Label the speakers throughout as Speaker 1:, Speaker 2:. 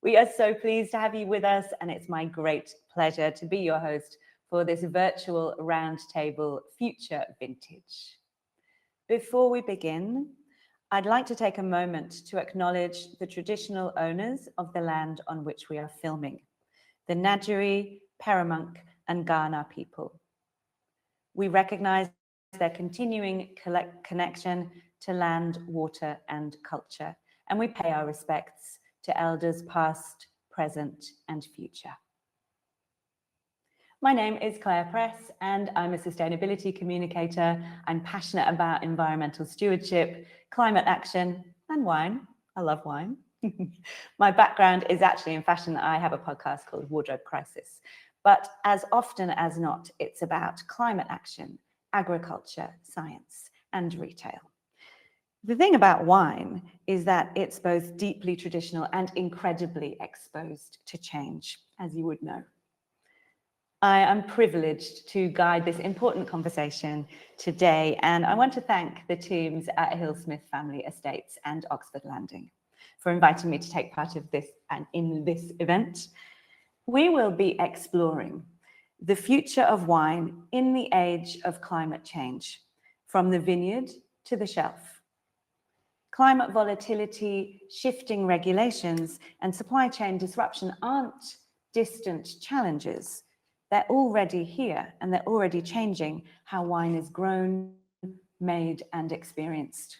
Speaker 1: We are so pleased to have you with us, and it's my great pleasure to be your host for this virtual roundtable Future Vintage. Before we begin, I'd like to take a moment to acknowledge the traditional owners of the land on which we are filming, the Ngadjuri, Peramunk, and Ghana people. We recognize their continuing connection to land, water, and culture, and we pay our respects to elders past, present, and future. My name is Clare Press, and I'm a sustainability communicator. I'm passionate about environmental stewardship, climate action, and wine. I love wine. My background is actually in fashion. I have a podcast called Wardrobe Crisis. But as often as not, it's about climate action, agriculture, science, and retail. The thing about wine is that it's both deeply traditional and incredibly exposed to change, as you would know. I am privileged to guide this important conversation today, and I want to thank the teams at Hillsmith Family Estates and Oxford Landing for inviting me to take part of this and in this event. We will be exploring the future of wine in the age of climate change, from the vineyard to the shelf. Climate volatility, shifting regulations, and supply chain disruption aren't distant challenges. They're already here, and they're already changing how wine is grown, made, and experienced.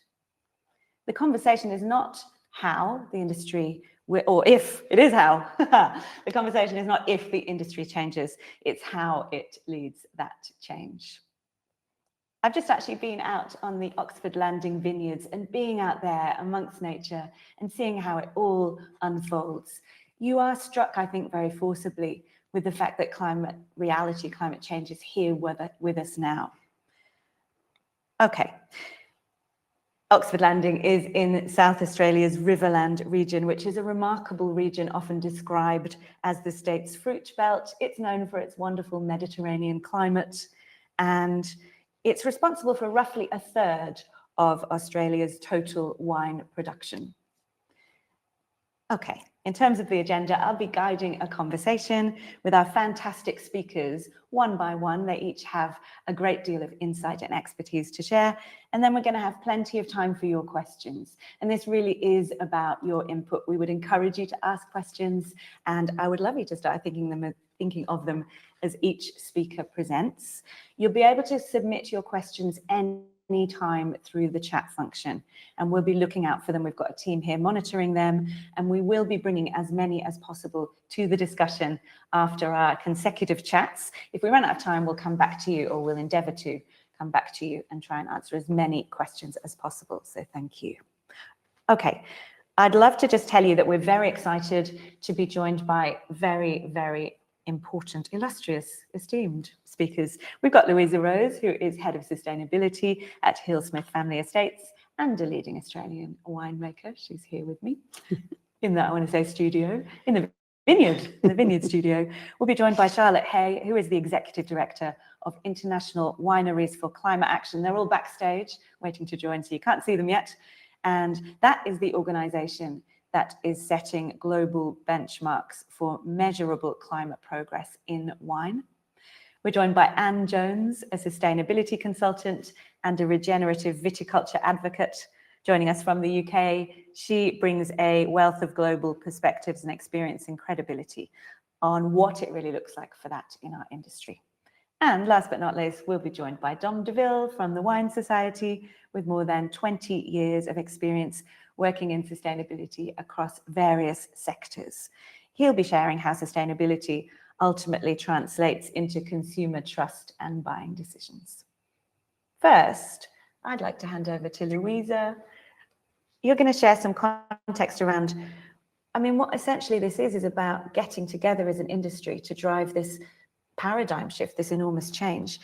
Speaker 1: The conversation is not how the industry, or if, it is how. The conversation is not if the industry changes, it's how it leads that change. I've just actually been out on the Oxford Landing vineyards, and being out there amongst nature and seeing how it all unfolds. You are struck, I think, very forcibly with the fact that climate change is here with us now. Okay. Oxford Landing is in South Australia's Riverland region, which is a remarkable region often described as the state's fruit belt. It's known for its wonderful Mediterranean climate, and it's responsible for roughly a third of Australia's total wine production. Okay, in terms of the agenda, I'll be guiding a conversation with our fantastic speakers one by one. They each have a great deal of insight and expertise to share. And then we're going to have plenty of time for your questions. And this really is about your input. We would encourage you to ask questions, and I would love you to start thinking of them as each speaker presents. You'll be able to submit your questions anytime through the chat function, and we'll be looking out for them. We've got a team here monitoring them, and we will be bringing as many as possible to the discussion after our consecutive chats. If we run out of time, we'll come back to you, or we'll endeavour to come back to you and try and answer as many questions as possible. So thank you. Okay, I'd love to just tell you that we're very excited to be joined by very, very important, illustrious, esteemed speakers. We've got Louisa Rose, who is Head of Sustainability at Hillsmith Family Estates and a leading Australian winemaker. She's here with me in the, I want to say, studio, in the vineyard studio. We'll be joined by Charlotte Hay, who is the Executive Director of International Wineries for Climate Action. They're all backstage waiting to join, so you can't see them yet. And that is the organisation that is setting global benchmarks for measurable climate progress in wine. We're joined by Anne Jones, a sustainability consultant and a regenerative viticulture advocate, joining us from the UK. She brings a wealth of global perspectives and experience and credibility on what it really looks like for that in our industry. And last but not least, we'll be joined by Dom de Ville from the Wine Society, with more than 20 years of experience working in sustainability across various sectors. He'll be sharing how sustainability ultimately translates into consumer trust and buying decisions. First, I'd like to hand over to Louisa. You're going to share some context around, what essentially this is about getting together as an industry to drive this paradigm shift, this enormous change.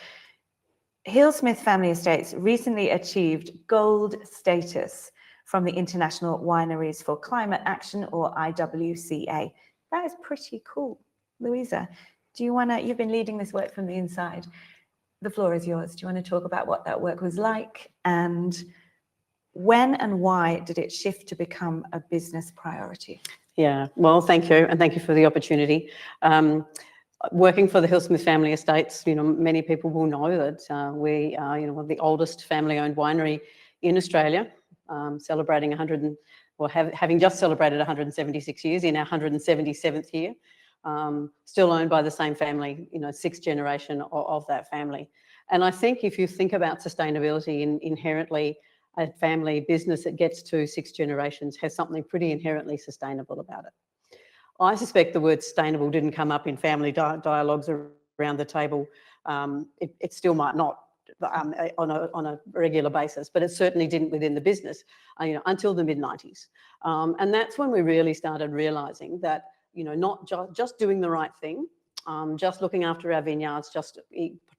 Speaker 1: Hillsmith Family Estates recently achieved gold status from the International Wineries for Climate Action, or IWCA. That is pretty cool. Louisa, you've been leading this work from the inside. The floor is yours. Do you want to talk about what that work was like, and when and why did it shift to become a business priority?
Speaker 2: Yeah, well, thank you, and thank you for the opportunity. Working for the Hillsmith Family Estates, many people will know that we are, one of the oldest family-owned winery in Australia, celebrating having just celebrated 176 years in our 177th year, still owned by the same family, sixth generation of that family. And I think if you think about sustainability inherently, a family business that gets to 6 generations has something pretty inherently sustainable about it. I suspect the word sustainable didn't come up in family dialogues around the table. It still might not on a regular basis, but it certainly didn't within the business, until the mid-90s. And that's when we really started realising that, not just doing the right thing, just looking after our vineyards, just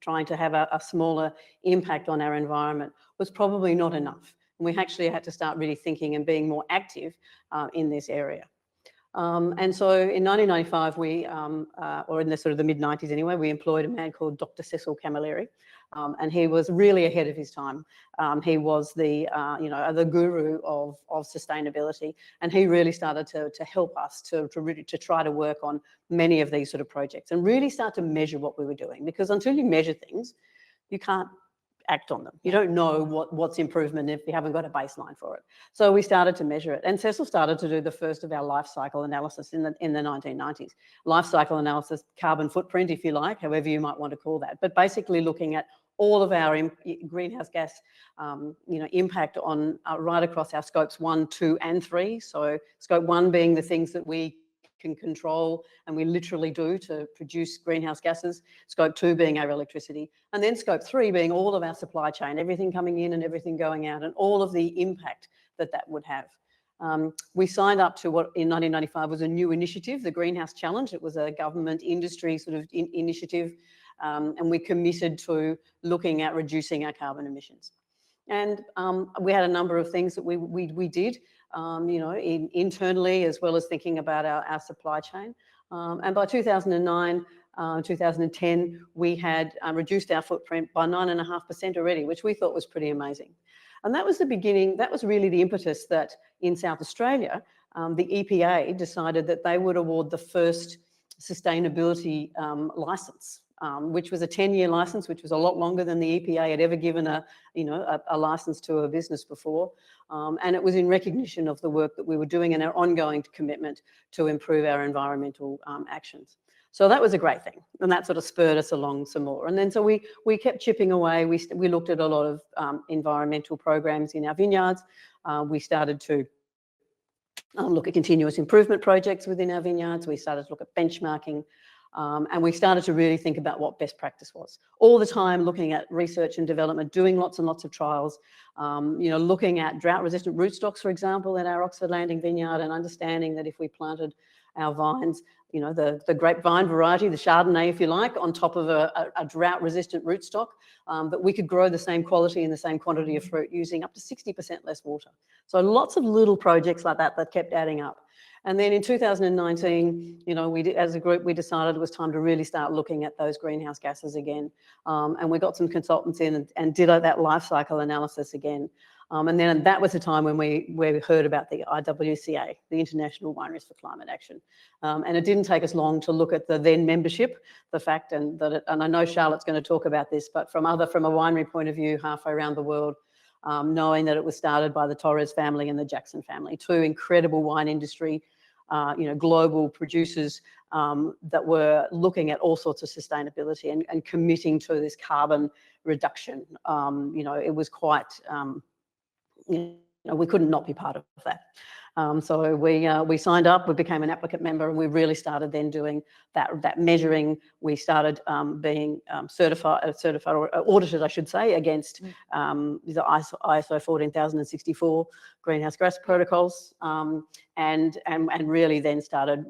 Speaker 2: trying to have a smaller impact on our environment was probably not enough. And we actually had to start really thinking and being more active in this area. And so in 1995, or in the sort of the mid-90s anyway, we employed a man called Dr. Cecil Camilleri, and he was really ahead of his time. He was the guru of sustainability, and he really started to help us to try to work on many of these sort of projects and really start to measure what we were doing, because until you measure things, you can't act on them. You don't know what's improvement if you haven't got a baseline for it. So we started to measure it, and Cecil started to do the first of our life cycle analysis in the 1990s. Life cycle analysis, carbon footprint, if you like, however you might want to call that, but basically looking at all of our greenhouse gas impact on right across our scopes 1, 2 and 3. So scope 1 being the things that we can control and we literally do to produce greenhouse gases, scope 2 being our electricity, and then scope 3 being all of our supply chain, everything coming in and everything going out, and all of the impact that would have. We signed up to what in 1995 was a new initiative, the Greenhouse Challenge. It was a government industry sort of initiative, and we committed to looking at reducing our carbon emissions. And we had a number of things that we did, internally, as well as thinking about our supply chain. And by 2009, 2010, we had reduced our footprint by 9.5% already, which we thought was pretty amazing. And that was the beginning, that was really the impetus that in South Australia, the EPA decided that they would award the first sustainability licence, which was a 10-year licence, which was a lot longer than the EPA had ever given a licence to a business before. And it was in recognition of the work that we were doing and our ongoing commitment to improve our environmental actions. So that was a great thing, and that sort of spurred us along some more. And then so we kept chipping away. We looked at a lot of environmental programs in our vineyards. We started to look at continuous improvement projects within our vineyards. We started to look at benchmarking. And we started to really think about what best practice was. All the time looking at research and development, doing lots and lots of trials, looking at drought-resistant rootstocks, for example, at our Oxford Landing vineyard, and understanding that if we planted our vines, the grapevine variety, the Chardonnay, if you like, on top of a drought-resistant rootstock, that we could grow the same quality and the same quantity of fruit using up to 60% less water. So lots of little projects like that kept adding up. And then in 2019, as a group, we decided it was time to really start looking at those greenhouse gases again. And we got some consultants in and did that life cycle analysis again. And then that was the time when we heard about the IWCA, the International Wineries for Climate Action. And it didn't take us long to look at the then membership, the fact, and I know Charlotte's going to talk about this, but from a winery point of view, halfway around the world, knowing that it was started by the Torres family and the Jackson family, two incredible wine industry, global producers that were looking at all sorts of sustainability and committing to this carbon reduction. It was quite, we couldn't not be part of that. So we signed up, we became an applicant member, and we really started then doing that measuring. We started being certified or audited, I should say, against the ISO 14064 greenhouse gas protocols, and really then started,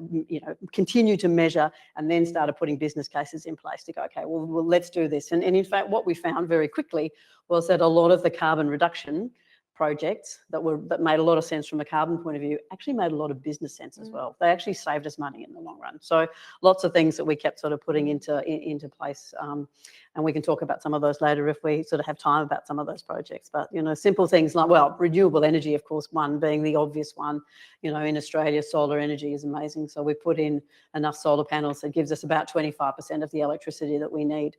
Speaker 2: continue to measure, and then started putting business cases in place to go, okay, well let's do this. And in fact, what we found very quickly was that a lot of the carbon reduction projects that made a lot of sense from a carbon point of view actually made a lot of business sense as well. They actually saved us money in the long run. So lots of things that we kept sort of putting into place, and we can talk about some of those later if we sort of have time about some of those projects. But simple things like, well, renewable energy, of course, one being the obvious one. In Australia, solar energy is amazing. So we put in enough solar panels that gives us about 25% of the electricity that we need.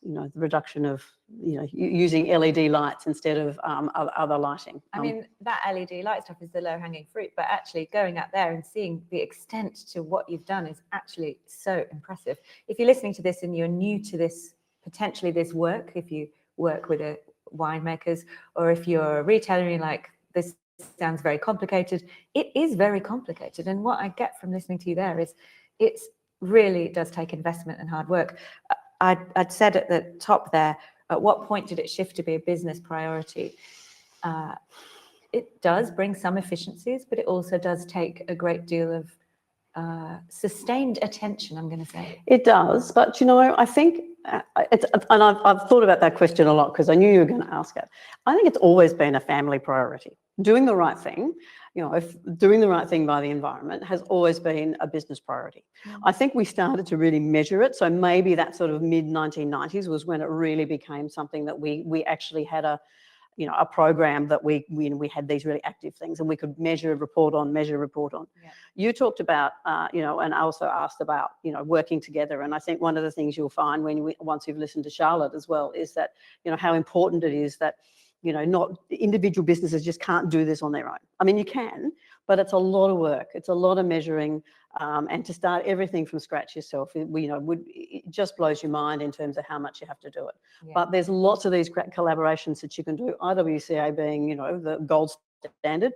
Speaker 2: The reduction of using LED lights instead of other lighting.
Speaker 1: I mean, that LED light stuff is the low-hanging fruit, but actually going out there and seeing the extent to what you've done is actually so impressive. If you're listening to this and you're new to this, potentially this work, if you work with winemakers, or if you're a retailer and you're like, this sounds very complicated, it is very complicated. And what I get from listening to you there is it really does take investment and hard work. I'd said at the top there, at what point did it shift to be a business priority? It does bring some efficiencies, but it also does take a great deal of sustained attention, I'm going to say.
Speaker 2: It does, but I think and I've thought about that question a lot because I knew you were going to ask it. I think it's always been a family priority. Doing the right thing, if doing the right thing by the environment has always been a business priority. I think we started to really measure it. So maybe that sort of mid-1990s was when it really became something that we actually had a program that we had these really active things and we could measure, report on. Yeah. You talked about, and I also asked about, working together. And I think one of the things you'll find once you've listened to Charlotte as well is that, how important it is that, not individual businesses just can't do this on their own. I mean, you can, but it's a lot of work. It's a lot of measuring, and to start everything from scratch yourself, it just blows your mind in terms of how much you have to do it. Yeah. But there's lots of these collaborations that you can do. IWCA being, the gold standard,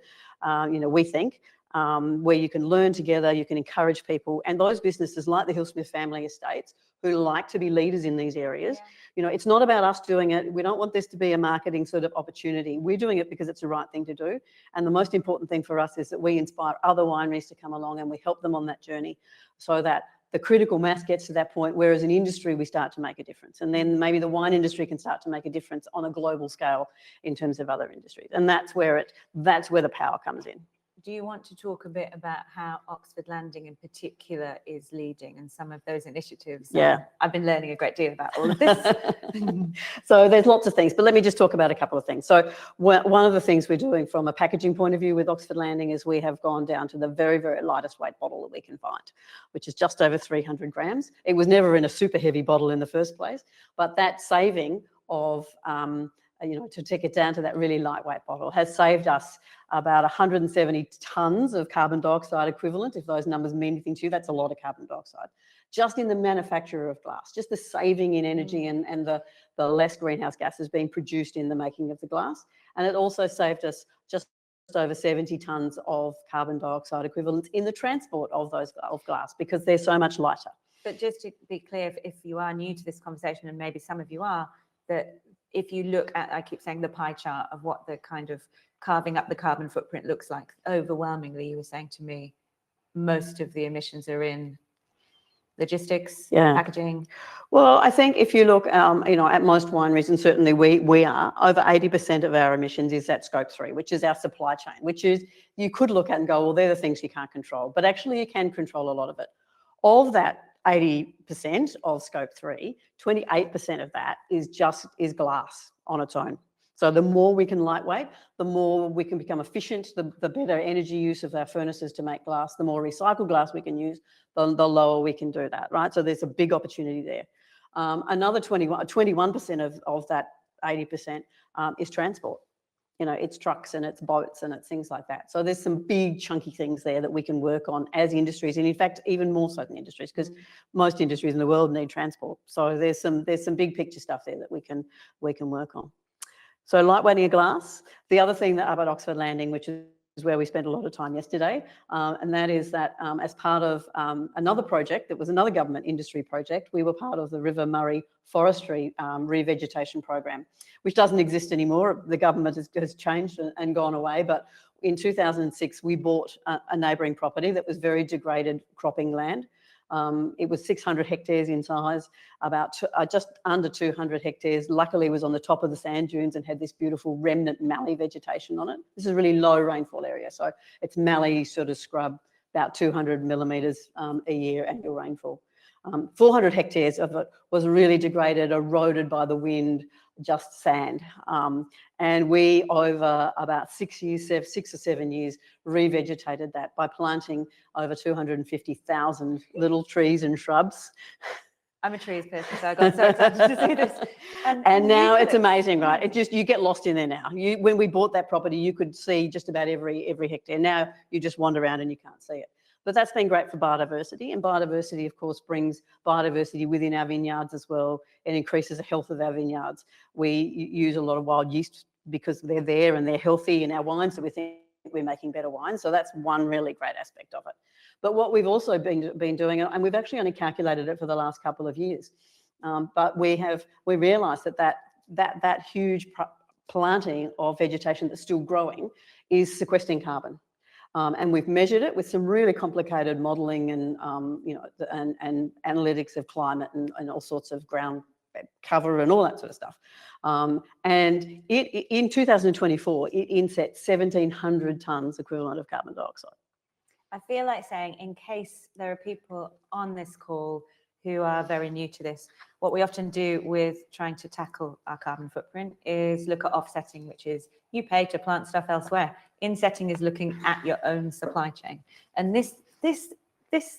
Speaker 2: we think. Where you can learn together, you can encourage people, and those businesses like the Hill-Smith family estates who like to be leaders in these areas. Yeah. It's not about us doing it. We don't want this to be a marketing sort of opportunity. We're doing it because it's the right thing to do. And the most important thing for us is that we inspire other wineries to come along and we help them on that journey so that the critical mass gets to that point where as an industry we start to make a difference. And then maybe the wine industry can start to make a difference on a global scale in terms of other industries. And that's where the power comes in.
Speaker 1: Do you want to talk a bit about how Oxford Landing in particular is leading and some of those initiatives?
Speaker 2: Yeah.
Speaker 1: I've been learning a great deal about all of this.
Speaker 2: So there's lots of things, but let me just talk about a couple of things. So one of the things we're doing from a packaging point of view with Oxford Landing is we have gone down to the very, very lightest weight bottle that we can find, which is just over 300 grams. It was never in a super heavy bottle in the first place, but that saving of to take it down to that really lightweight bottle has saved us about 170 tonnes of carbon dioxide equivalent. If those numbers mean anything to you, that's a lot of carbon dioxide. Just in the manufacture of glass, just the saving in energy and the less greenhouse gases being produced in the making of the glass. And it also saved us just over 70 tonnes of carbon dioxide equivalent in the transport of glass because they're so much lighter.
Speaker 1: But just to be clear, if you are new to this conversation, and maybe some of you are, that if you look at, I keep saying the pie chart of what the kind of carving up the carbon footprint looks like, overwhelmingly, you were saying to me, most of the emissions are in logistics, packaging.
Speaker 2: Well, I think if you look, at most wineries, and certainly we are, over 80% of our emissions is at scope 3, which is our supply chain, which is, you could look at and go, well, they're the things you can't control, but actually you can control a lot of it. Of that 80% of scope 3, 28% of that is glass on its own. So the more we can lightweight, the more we can become efficient, the better energy use of our furnaces to make glass, the more recycled glass we can use, the lower we can do that, right? So there's a big opportunity there. Another 21% of that 80% is transport. It's trucks and it's boats and it's things like that. So there's some big chunky things there that we can work on as industries, and in fact, even more so than industries, because most industries in the world need transport. So there's some big picture stuff there that we can work on. So lightweighting of glass. The other thing that up at Oxford Landing, which is where we spent a lot of time yesterday, and that is that as part of another project that was another government industry project, we were part of the River Murray Forestry revegetation program, which doesn't exist anymore. The government has changed and gone away, but in 2006 we bought a neighbouring property that was very degraded cropping land. It was 600 hectares in size, about just under 200 hectares. Luckily, it was on the top of the sand dunes and had this beautiful remnant mallee vegetation on it. This is a really low rainfall area, so it's mallee sort of scrub, about 200 millimetres a year annual rainfall. 400 hectares of it was really degraded, eroded by the wind, just sand. And we, over about 6 or 7 years, revegetated that by planting over 250,000 little trees and shrubs.
Speaker 1: I'm a trees person, so I got so excited to see this.
Speaker 2: And now it's amazing, right? You get lost in there now. When we bought that property, you could see just about every hectare. Now you just wander around and you can't see it. But that's been great for biodiversity, and biodiversity, of course, brings biodiversity within our vineyards as well. It increases the health of our vineyards. We use a lot of wild yeast because they're there and they're healthy in our wines, so we think we're making better wine. So that's one really great aspect of it. But what we've also been doing, and we've actually only calculated it for the last couple of years, but we realised that huge planting of vegetation that's still growing is sequestering carbon. And we've measured it with some really complicated modelling and and analytics of climate and all sorts of ground cover and all that sort of stuff. And in 2024, it inset 1,700 tonnes equivalent of carbon dioxide.
Speaker 1: I feel like saying, in case there are people on this call who are very new to this, what we often do with trying to tackle our carbon footprint is look at offsetting, which is you pay to plant stuff elsewhere. Insetting is looking at your own supply chain, and this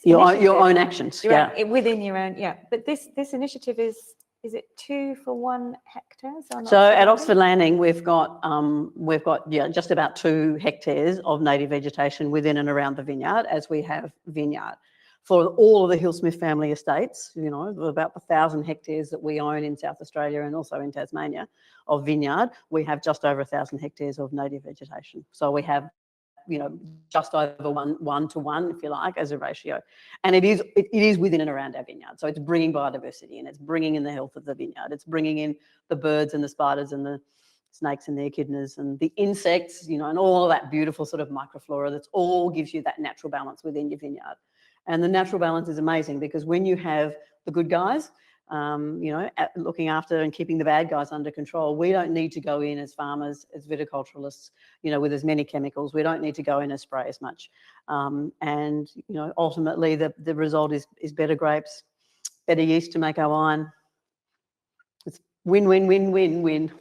Speaker 2: your own actions,
Speaker 1: right, within your own, But this initiative is it 2 for 1 hectare?
Speaker 2: So at Oxford Landing, we've got just about 2 hectares of native vegetation within and around the vineyard, as we have vineyard. For all of the Hill-Smith family estates, about 1,000 hectares that we own in South Australia and also in Tasmania of vineyard, we have just over 1,000 hectares of native vegetation. So we have, just over one to one, if you like, as a ratio. And it is within and around our vineyard. So it's bringing biodiversity and it's bringing in the health of the vineyard. It's bringing in the birds and the spiders and the snakes and the echidnas and the insects, and all of that beautiful sort of microflora that all gives you that natural balance within your vineyard. And the natural balance is amazing because when you have the good guys, looking after and keeping the bad guys under control, we don't need to go in as farmers, as viticulturalists, with as many chemicals. We don't need to go in and spray as much. And ultimately the result is better grapes, better yeast to make our wine. It's win, win, win, win, win.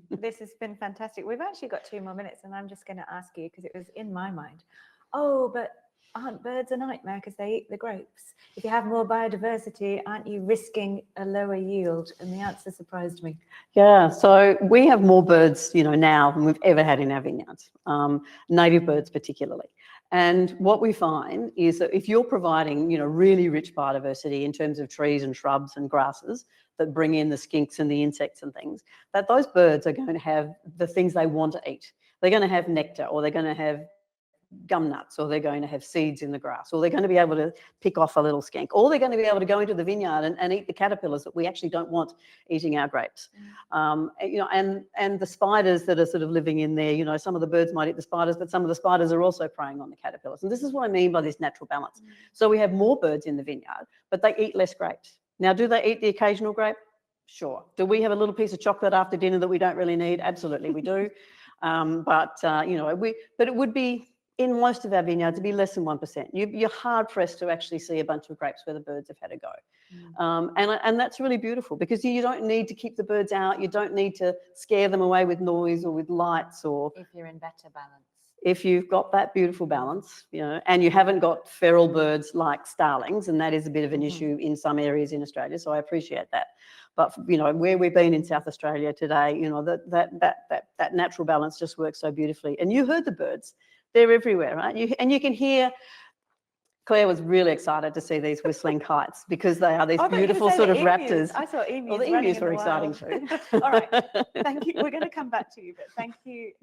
Speaker 1: This has been fantastic. We've actually got 2 more minutes, and I'm just going to ask you, because it was in my mind, but aren't birds a nightmare because they eat the grapes? If you have more biodiversity, aren't you risking a lower yield? And the answer surprised me.
Speaker 2: Yeah, so we have more birds, now than we've ever had in our vineyards, native birds particularly. And what we find is that if you're providing, really rich biodiversity in terms of trees and shrubs and grasses that bring in the skinks and the insects and things, that those birds are going to have the things they want to eat. They're going to have nectar, or they're going to have gum nuts, or they're going to have seeds in the grass, or they're going to be able to pick off a little skink, or they're going to be able to go into the vineyard and eat the caterpillars that we actually don't want eating our grapes. And the spiders that are sort of living in there, some of the birds might eat the spiders, but some of the spiders are also preying on the caterpillars. And this is what I mean by this natural balance. So we have more birds in the vineyard, but they eat less grapes. Now, do they eat the occasional grape? Sure. Do we have a little piece of chocolate after dinner that we don't really need? Absolutely, we do. But it would be, in most of our vineyards, it'd be less than 1%. You're hard pressed to actually see a bunch of grapes where the birds have had a go. And that's really beautiful because you don't need to keep the birds out. You don't need to scare them away with noise or with lights, or
Speaker 1: if you're in better balance.
Speaker 2: If you've got that beautiful balance, and you haven't got feral birds like starlings, and that is a bit of an issue in some areas in Australia, so I appreciate that. But, where we've been in South Australia today, that natural balance just works so beautifully. And you heard the birds. They're everywhere, right? And you can hear, Claire was really excited to see these whistling kites because they are these beautiful sort of raptors.
Speaker 1: I saw emus.
Speaker 2: Well, the emus were exciting too.
Speaker 1: All right, thank you. We're going to come back to you, but thank you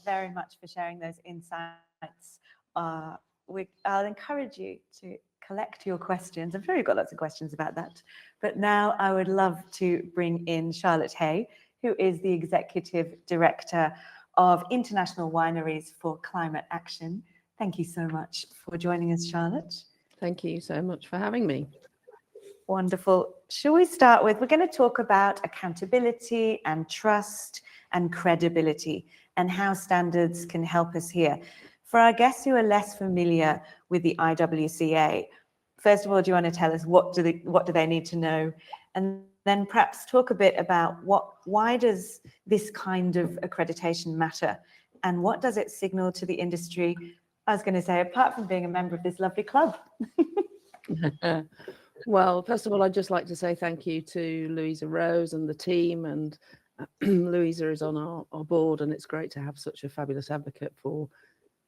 Speaker 1: very much for sharing those insights. I'll encourage you to collect your questions. I'm sure you've got lots of questions about that. But now I would love to bring in Charlotte Hay, who is the Executive Director of International Wineries for Climate Action. Thank you so much for joining us, Charlotte.
Speaker 3: Thank you so much for having me.
Speaker 1: Wonderful. Shall we start with, we're going to talk about accountability and trust and credibility and how standards can help us here. For our guests who are less familiar with the IWCA, first of all, do you want to tell us what do they need to know? And then perhaps talk a bit about why does this kind of accreditation matter? And what does it signal to the industry? I was going to say, apart from being a member of this lovely club.
Speaker 3: Well, first of all, I'd just like to say thank you to Louisa Rose and the team. And Louisa is on our board, and it's great to have such a fabulous advocate for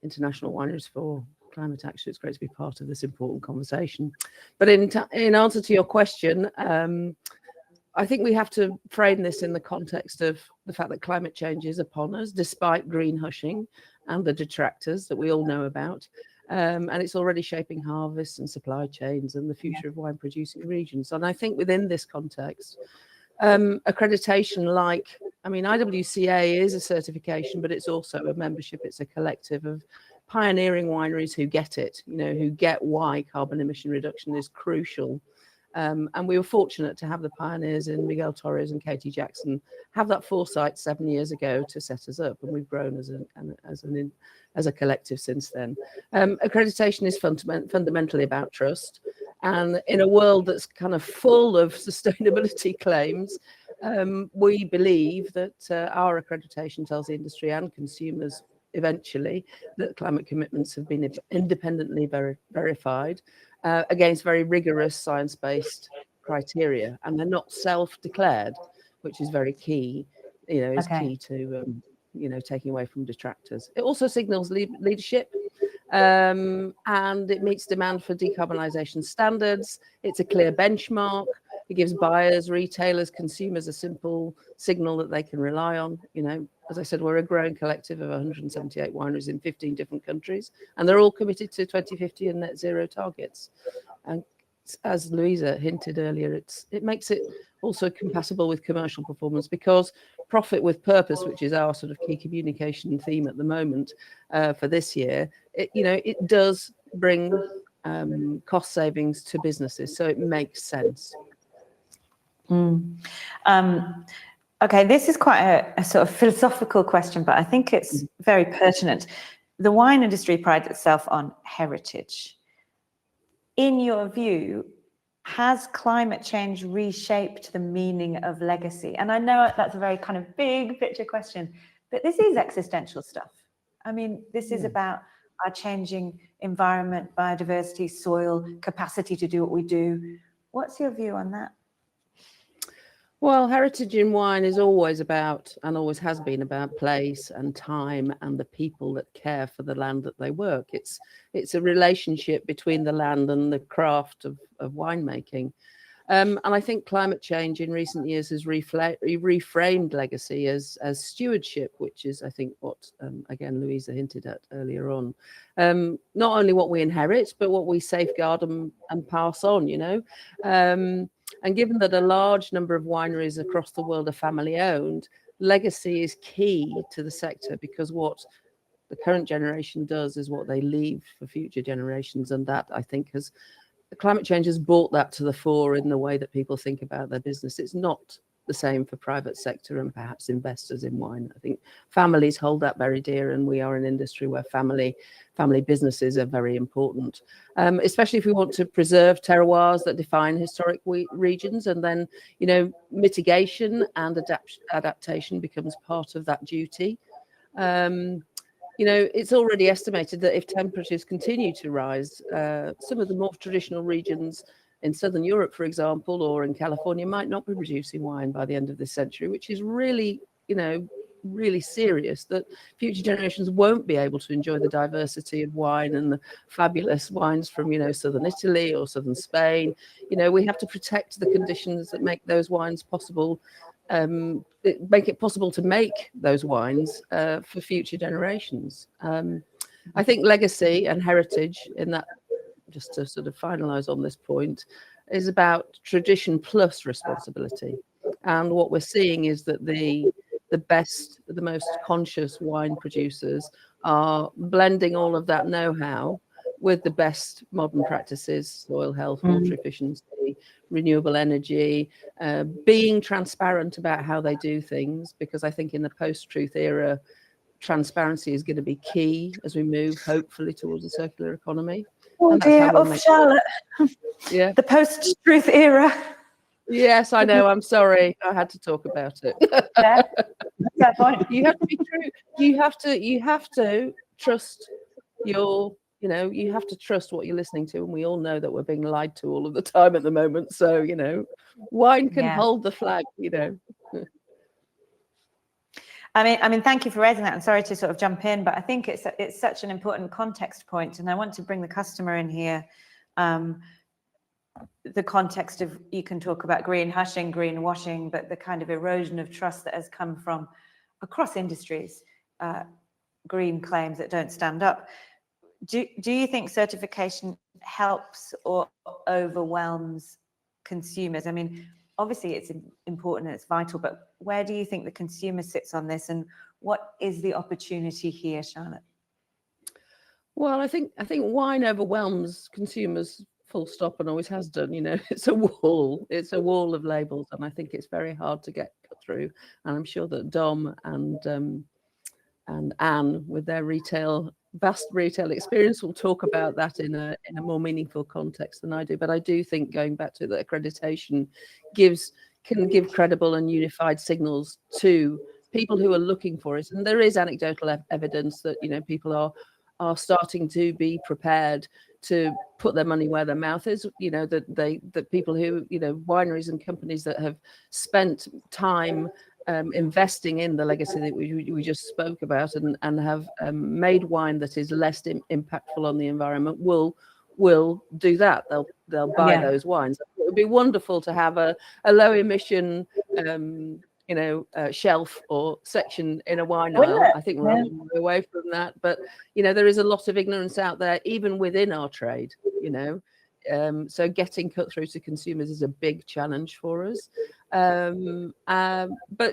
Speaker 3: international wineries for climate action. It's great to be part of this important conversation. But in answer to your question, I think we have to frame this in the context of the fact that climate change is upon us, despite green hushing and the detractors that we all know about. And it's already shaping harvests and supply chains and the future of wine producing regions. And I think within this context, accreditation IWCA is a certification, but it's also a membership. It's a collective of pioneering wineries who get it, who get why carbon emission reduction is crucial. And we were fortunate to have the pioneers in Miguel Torres and Katie Jackson have that foresight 7 years ago to set us up, and we've grown as a collective since then. Accreditation is fundamentally about trust, and in a world that's kind of full of sustainability claims, we believe that our accreditation tells the industry and consumers eventually that climate commitments have been independently verified against very rigorous science-based criteria, and they're not self-declared, which is very key. Key to taking away from detractors. It also signals leadership, and it meets demand for decarbonisation standards. It's a clear benchmark. It gives buyers, retailers, consumers a simple signal that they can rely on. As I said, we're a growing collective of 178 wineries in 15 different countries, and they're all committed to 2050 and net zero targets. And as Louisa hinted earlier, it makes it also compatible with commercial performance, because profit with purpose, which is our sort of key communication theme at the moment for this year, it does bring cost savings to businesses, so it makes sense.
Speaker 1: Okay, this is quite a sort of philosophical question, but I think it's very pertinent. The wine industry prides itself on heritage. In your view, has climate change reshaped the meaning of legacy? And I know that's a very kind of big picture question, but this is existential stuff. I mean, this is about our changing environment, biodiversity, soil, capacity to do what we do. What's your view on that?
Speaker 3: Well, heritage in wine is always about, and always has been about, place and time and the people that care for the land that they work. It's a relationship between the land and the craft of winemaking. And I think climate change in recent years has reframed legacy as stewardship, which is, I think, what, again, Louisa hinted at earlier on. Not only what we inherit, but what we safeguard and pass on, And given that a large number of wineries across the world are family owned, legacy is key to the sector, because what the current generation does is what they leave for future generations. And that, I think, climate change has brought that to the fore in the way that people think about their business. It's not the same for private sector and perhaps investors in wine. I think families hold that very dear, and we are an industry where family businesses are very important, especially if we want to preserve terroirs that define historic regions. And then, mitigation and adaptation becomes part of that duty. It's already estimated that if temperatures continue to rise, some of the more traditional regions in Southern Europe, for example, or in California, might not be producing wine by the end of this century, which is really, really serious, that future generations won't be able to enjoy the diversity of wine and the fabulous wines from, Southern Italy or Southern Spain. We have to protect the conditions that make those wines possible, make it possible to make those wines for future generations. I think legacy and heritage in that, just to sort of finalize on this point, is about tradition plus responsibility. And what we're seeing is that the most conscious wine producers are blending all of that know-how with the best modern practices, soil health, water efficiency, renewable energy, being transparent about how they do things, because I think in the post-truth era, transparency is going to be key as we move, hopefully, towards a circular economy.
Speaker 1: Oh
Speaker 3: And that's how
Speaker 1: dear,
Speaker 3: we'll
Speaker 1: oh
Speaker 3: make
Speaker 1: Charlotte,
Speaker 3: yeah.
Speaker 1: the post-truth era.
Speaker 3: Yes, I know. I'm sorry. I had to talk about it.
Speaker 1: That's that point.
Speaker 3: You have to be true. You have to trust your, you have to trust what you're listening to. And we all know that we're being lied to all of the time at the moment. So, wine can hold the flag,
Speaker 1: I mean, thank you for raising that. I'm sorry to sort of jump in, but I think it's such an important context point, and I want to bring the customer in here. The context of, you can talk about green hushing, green washing, but the kind of erosion of trust that has come from across industries, green claims that don't stand up. Do you think certification helps or overwhelms consumers? I mean, obviously it's important and it's vital, but where do you think the consumer sits on this, and what is the opportunity here, Charlotte?
Speaker 3: Well, I think wine overwhelms consumers, full stop, and always has done. It's a wall of labels, and I think it's very hard to get through. And I'm sure that Dom and Anne, with their vast retail experience, will talk about that in a more meaningful context than I do. But I do think, going back to that, accreditation can give credible and unified signals to people who are looking for it. And there is anecdotal evidence that people are starting to be prepared to put their money where their mouth is. That people who, wineries and companies that have spent time investing in the legacy that we just spoke about, and have made wine that is less impactful on the environment will do that. They'll buy those wines. It would be wonderful to have a low emission shelf or section in a wine aisle. I think we're a long way away from that, but there is a lot of ignorance out there, even within our trade. So getting cut through to consumers is a big challenge for us. But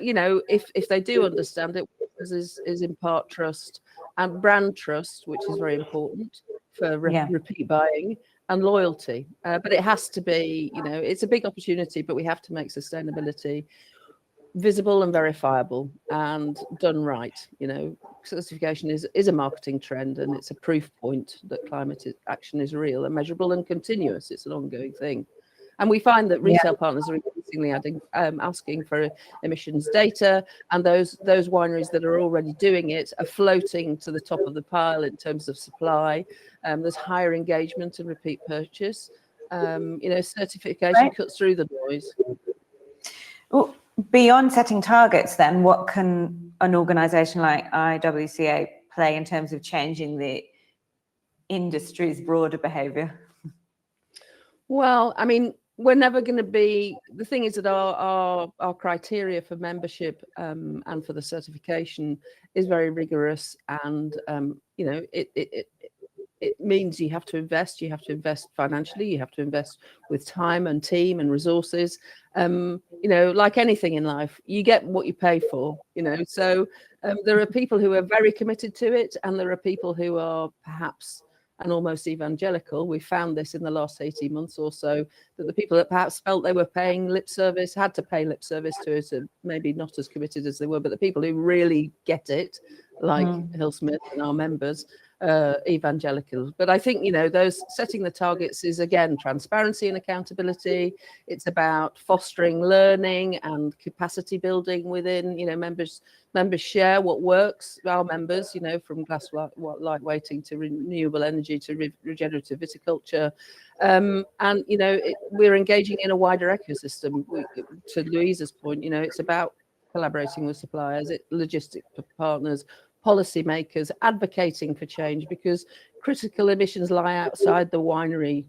Speaker 3: if they do understand it, is in part trust and brand trust, which is very important for repeat buying and loyalty. But it has to be, it's a big opportunity, but we have to make sustainability visible and verifiable and done right. Certification is a marketing trend, and it's a proof point that climate action is real and measurable and continuous. It's an ongoing thing. And we find that retail partners are increasingly asking for emissions data, and those wineries that are already doing it are floating to the top of the pile in terms of supply. There's higher engagement and repeat purchase. Certification cuts through the noise.
Speaker 1: Well, beyond setting targets, then, what can an organisation like IWCA play in terms of changing the industry's broader behaviour?
Speaker 3: Well, I mean, we're never going to be. The thing is that our criteria for membership and for the certification is very rigorous, and it means you have to invest. You have to invest financially. You have to invest with time and team and resources. Like anything in life, you get what you pay for. So there are people who are very committed to it, and there are people who are perhaps and almost evangelical. We found this in the last 18 months or so, that the people that perhaps felt they were paying lip service, had to pay lip service to it, and maybe not as committed as they were, but the people who really get it, like Hillsmith and our members, evangelicals. But I think, those setting the targets is, again, transparency and accountability. It's about fostering learning and capacity building within, members share what works. Our members, from glass light weighting to renewable energy to regenerative viticulture. We're engaging in a wider ecosystem. To Louisa's point, it's about collaborating with suppliers, logistic partners, policymakers, advocating for change, because critical emissions lie outside the winery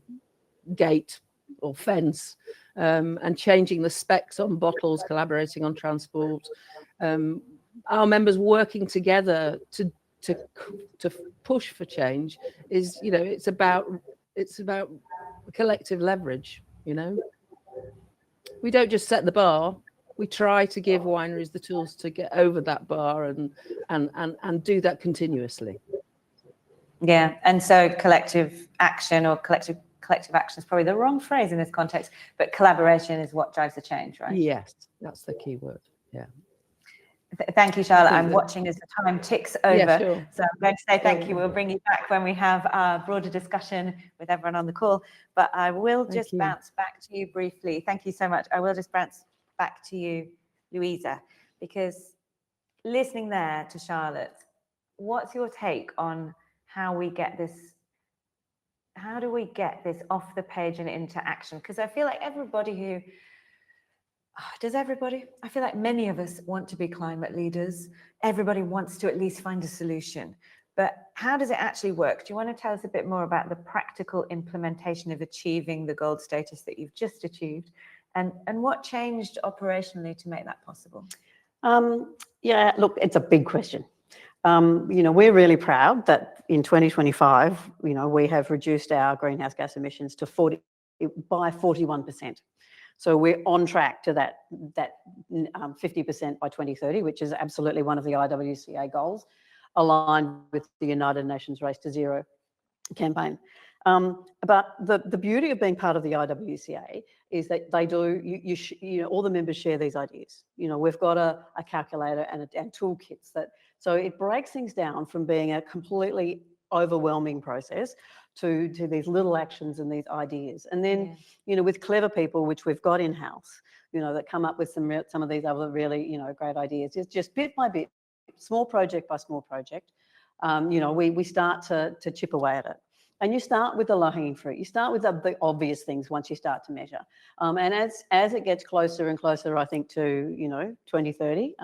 Speaker 3: gate or fence, and changing the specs on bottles, collaborating on transport. Our members working together to push for change is, it's about collective leverage. We don't just set the bar. We try to give wineries the tools to get over that bar and do that continuously.
Speaker 1: Yeah, and so collective action or collective action is probably the wrong phrase in this context, but collaboration is what drives the change, right?
Speaker 3: Yes, that's the key word. Yeah.
Speaker 1: Thank you, Charlotte.
Speaker 3: think
Speaker 1: I'm
Speaker 3: that-
Speaker 1: watching as the time ticks over.
Speaker 3: Yeah, sure.
Speaker 1: So I'm going to say thank you.
Speaker 3: Sure.
Speaker 1: We'll bring you back when we have our broader discussion with everyone on the call. But I will
Speaker 3: Thank
Speaker 1: just
Speaker 3: you.
Speaker 1: bounce back to you briefly. Thank you so much. I will just bounce back to you, Louisa, because listening there to Charlotte, what's your take on how we get this? How do we get this off the page and into action? Because I feel like everybody who does everybody? I feel like many of us want to be climate leaders. Everybody wants to at least find a solution. But how does it actually work? Do you want to tell us a bit more about the practical implementation of achieving the gold status that you've just achieved, and what changed operationally to make that possible?
Speaker 2: Yeah, look, it's a big question. We're really proud that in 2025, we have reduced our greenhouse gas emissions to 41%. So we're on track to that 50% by 2030, which is absolutely one of the IWCA goals, aligned with the United Nations Race to Zero campaign. But the beauty of being part of the IWCA is that they do, all the members share these ideas. We've got a calculator and toolkits so it breaks things down from being a completely overwhelming process to these little actions and these ideas. And then, with clever people, which we've got in-house, that come up with some of these other really, great ideas. It's just bit by bit, small project by small project, we start to chip away at it. And you start with the low-hanging fruit. You start with the obvious things once you start to measure. And as it gets closer and closer, I think, to 2030,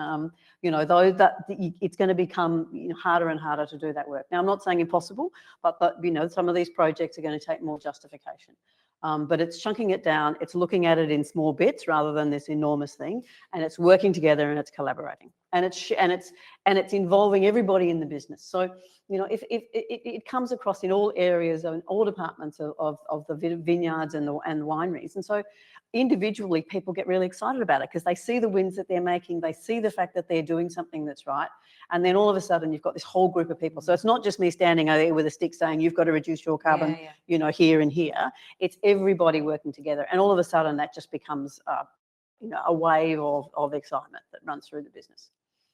Speaker 2: it's going to become harder and harder to do that work. Now, I'm not saying impossible, but some of these projects are going to take more justification. But it's chunking it down. It's looking at it in small bits rather than this enormous thing, and it's working together and it's collaborating, and it's involving everybody in the business. So if it comes across in all areas and all departments of the vineyards and the wineries, and so individually people get really excited about it because they see the wins that they're making, they see the fact that they're doing something that's right, and then all of a sudden you've got this whole group of people. So it's not just me standing over there with a stick saying you've got to reduce your carbon, here and here. It's everybody working together, and all of a sudden that just becomes a wave of excitement that runs through the business.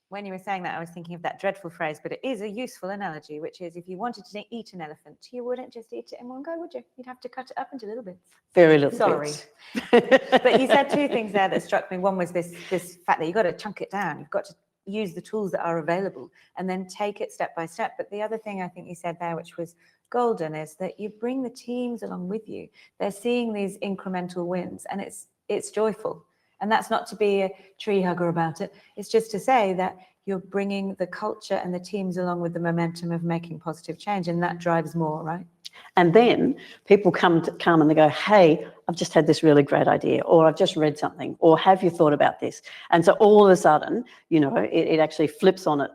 Speaker 1: When you were saying that, I was thinking of that dreadful phrase, but it is a useful analogy, which is if you wanted to eat an elephant, you wouldn't just eat it in one go, would you? You'd have to cut it up into little bits.
Speaker 2: Very little
Speaker 1: bits. But you said two things there that struck me. One was this fact that you've got to chunk it down. You've got to use the tools that are available and then take it step by step. But the other thing I think you said there, which was golden, is that you bring the teams along with you. They're seeing these incremental wins, and it's joyful. And that's not to be a tree hugger about it. It's just to say that you're bringing the culture and the teams along with the momentum of making positive change, and that drives more, right?
Speaker 2: And then people come and they go, hey, I've just had this really great idea, or I've just read something, or have you thought about this? And so all of a sudden, it actually flips on it,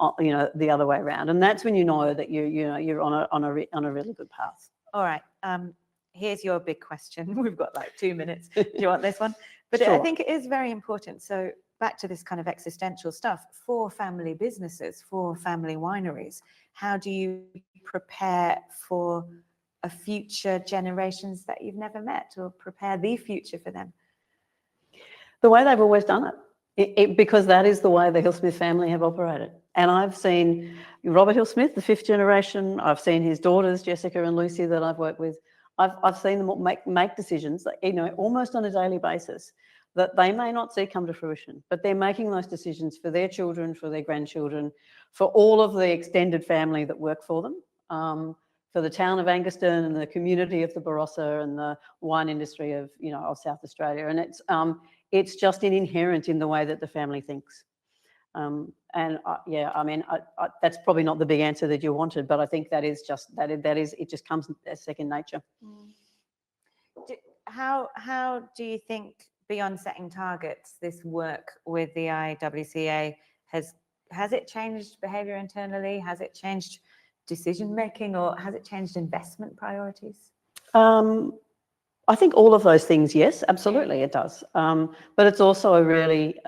Speaker 2: the other way around. And that's when you know that you're on a really good path.
Speaker 1: All right. Here's your big question. We've got like 2 minutes. Do you want this one? But
Speaker 2: Sure.
Speaker 1: I think it is very important. So back to this kind of existential stuff for family businesses, for family wineries. How do you prepare for a future generations that you've never met, or prepare the future for them?
Speaker 2: The way they've always done it, because that is the way the Hill-Smith family have operated. And I've seen Robert Hill-Smith, the 5th generation. I've seen his daughters, Jessica and Lucy, that I've worked with. I've seen them make decisions, almost on a daily basis, that they may not see come to fruition, but they're making those decisions for their children, for their grandchildren, for all of the extended family that work for them, for the town of Angaston and the community of the Barossa and the wine industry of South Australia. And it's just inherent in the way that the family thinks. That's probably not the big answer that you wanted, but I think that is just it just comes as second nature.
Speaker 1: How do you think, beyond setting targets, this work with the IWCA has it changed behaviour internally? Has it changed decision making, or has it changed investment priorities?
Speaker 2: I think all of those things, yes, absolutely, it does. But it's also a really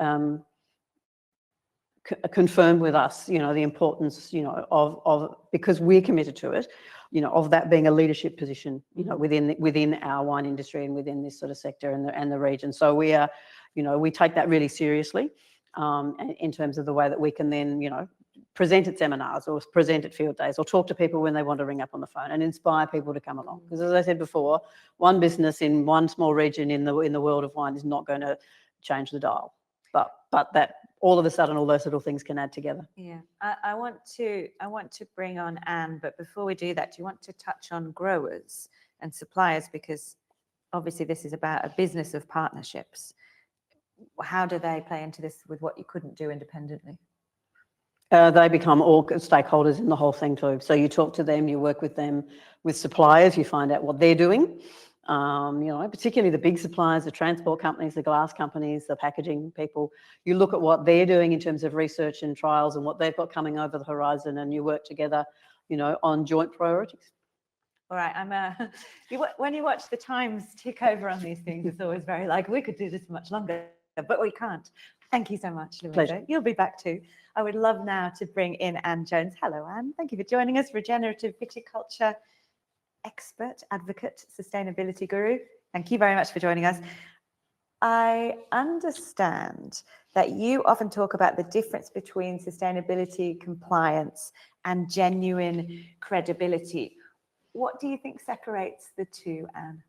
Speaker 2: confirmed with us, you know, the importance, you know, of because we're committed to it, you know, of that being a leadership position, you know, within our wine industry and within this sort of sector and the region. So we are, you know, we take that really seriously in terms of the way that we can then, you know, present at seminars or present at field days or talk to people when they want to ring up on the phone and inspire people to come along. Because as I said before, one business in one small region in the world of wine is not going to change the dial. But that all of a sudden all those little things can add together.
Speaker 1: Yeah, I want to bring on Anne, but before we do that, do you want to touch on growers and suppliers, because obviously this is about a business of partnerships. How do they play into this with what you couldn't do independently?
Speaker 2: They become all stakeholders in the whole thing too. So you talk to them, you work with them, with suppliers, you find out what they're doing. You know, particularly the big suppliers, the transport companies, the glass companies, the packaging people. You look at what they're doing in terms of research and trials and what they've got coming over the horizon, and you work together, you know, on joint priorities.
Speaker 1: All right, when you watch the times tick over on these things, it's always very like, we could do this much longer, but we can't. Thank you so much, Louisa.
Speaker 2: Pleasure.
Speaker 1: You'll be back too. I would love now to bring in Anne Jones. Hello, Anne. Thank you for joining us. Regenerative viticulture expert, advocate, sustainability guru. Thank you very much for joining us. I understand that you often talk about the difference between sustainability, compliance, and genuine credibility. What do you think separates the two, Anne?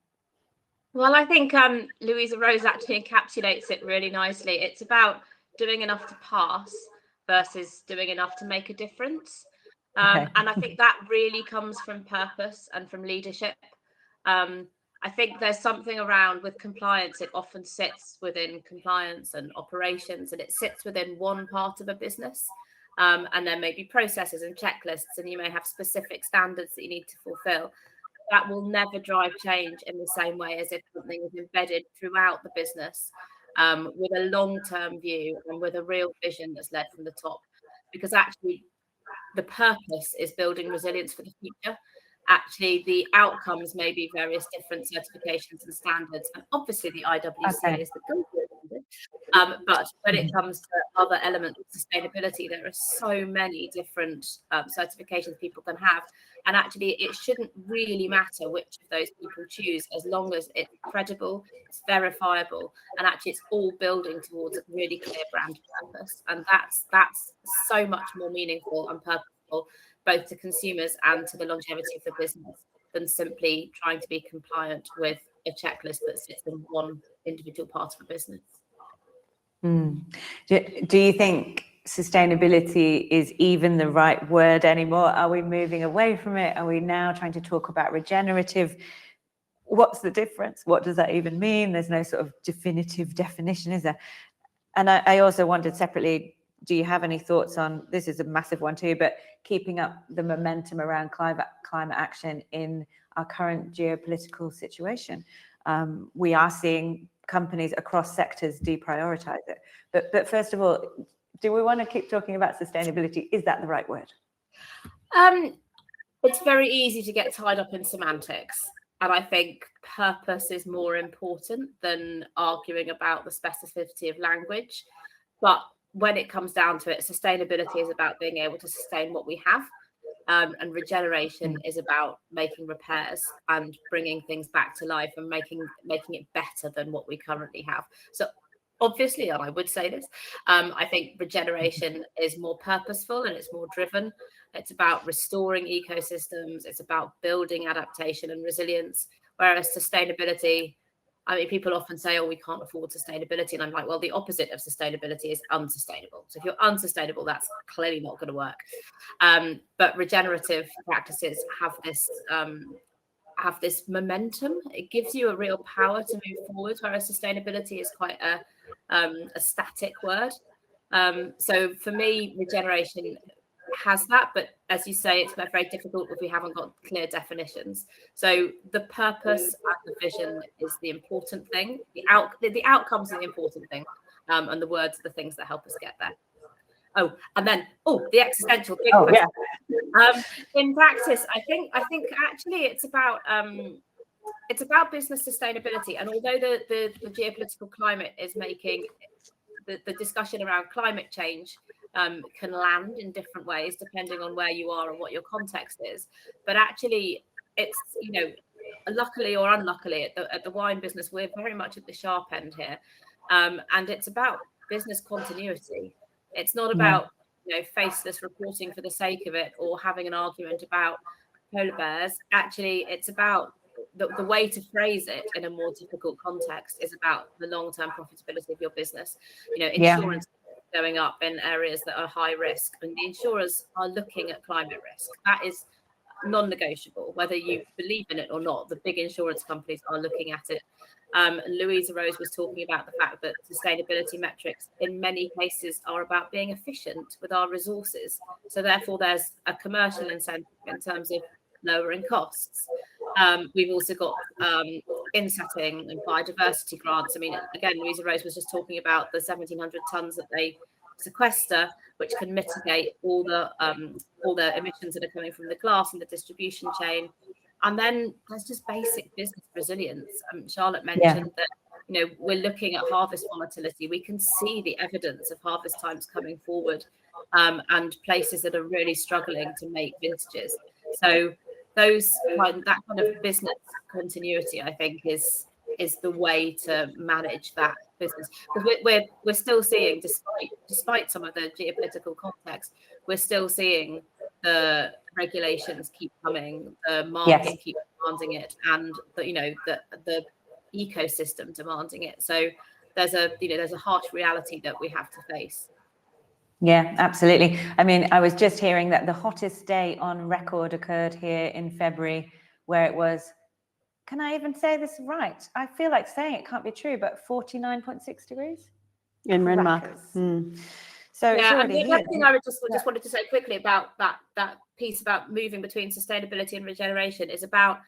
Speaker 4: Well, I think Louisa Rose actually encapsulates it really nicely. It's about doing enough to pass versus doing enough to make a difference. And I think that really comes from purpose and from leadership. I think there's something around with compliance. It often sits within compliance and operations, and it sits within one part of a business. And there may be processes and checklists, and you may have specific standards that you need to fulfill. That will never drive change in the same way as if something is embedded throughout the business with a long-term view and with a real vision that's led from the top. Because actually, the purpose is building resilience for the future. Actually, the outcomes may be various different certifications and standards, and obviously the IWCA is the gold standard. But when it comes to other elements of sustainability, there are so many different certifications people can have, and actually it shouldn't really matter which of those people choose, as long as it's credible, it's verifiable, and actually it's all building towards a really clear brand purpose. And that's so much more meaningful and purposeful, both to consumers and to the longevity of the business, than simply trying to be compliant with a checklist that sits in one individual part of a business.
Speaker 1: Do you think sustainability is even the right word anymore? Are we moving away from it? Are we now trying to talk about regenerative? What's the difference? What does that even mean? There's no sort of definitive definition, is there? And I also wondered separately, do you have any thoughts on, this is a massive one too, but keeping up the momentum around climate action in our current geopolitical situation? We are seeing companies across sectors deprioritize it. But first of all, do we want to keep talking about sustainability? Is that the right word?
Speaker 4: It's very easy to get tied up in semantics. And I think purpose is more important than arguing about the specificity of language. But when it comes down to it, sustainability is about being able to sustain what we have. And regeneration is about making repairs and bringing things back to life and making it better than what we currently have. So obviously, and I would say this, I think regeneration is more purposeful and it's more driven. It's about restoring ecosystems. It's about building adaptation and resilience. Whereas sustainability, I mean, people often say, oh, we can't afford sustainability. And I'm like, well, the opposite of sustainability is unsustainable. So if you're unsustainable, that's clearly not going to work. But regenerative practices have this momentum. It gives you a real power to move forward, whereas sustainability is quite a static word. So for me, regeneration has that, but as you say, it's very difficult if we haven't got clear definitions. So the purpose and the vision is the important thing. The outcomes are the important thing, and the words are the things that help us get there. Oh, and then the existential thing. Oh, yeah. In practice, I think actually it's about business sustainability. And although the geopolitical climate is making the discussion around climate change can land in different ways depending on where you are and what your context is. But actually, it's, you know, luckily or unluckily at the wine business, we're very much at the sharp end here, and it's about business continuity. It's not about, you know, faceless reporting for the sake of it or having an argument about polar bears. Actually, it's about the way to phrase it in a more difficult context is about the long-term profitability of your business. You know, insurance going up in areas that are high risk, and the insurers are looking at climate risk. That is non-negotiable, whether you believe in it or not. The big insurance companies are looking at it. Louisa Rose was talking about the fact that sustainability metrics in many cases are about being efficient with our resources. So therefore, there's a commercial incentive in terms of lowering costs. We've also got insetting and biodiversity grants. I mean, again, Louisa Rose was just talking about the 1,700 tonnes that they sequester, which can mitigate all the emissions that are coming from the glass and the distribution chain. And then there's just basic business resilience. Charlotte mentioned that, you know, we're looking at harvest volatility. We can see the evidence of harvest times coming forward, and places that are really struggling to make vintages. So that kind of business continuity, I think, is the way to manage that business, because we're still seeing, despite some of the geopolitical context, we're still seeing the regulations keep coming, the market keep demanding it, and the ecosystem demanding it. So there's a harsh reality that we have to face.
Speaker 1: Yeah, absolutely. I mean, I was just hearing that the hottest day on record occurred here in February, where it was, can I even say this right? I feel like saying it can't be true, but 49.6 degrees
Speaker 2: in Renmark.
Speaker 1: So it's already
Speaker 4: and the other thing I just wanted to say quickly about that piece about moving between sustainability and regeneration is about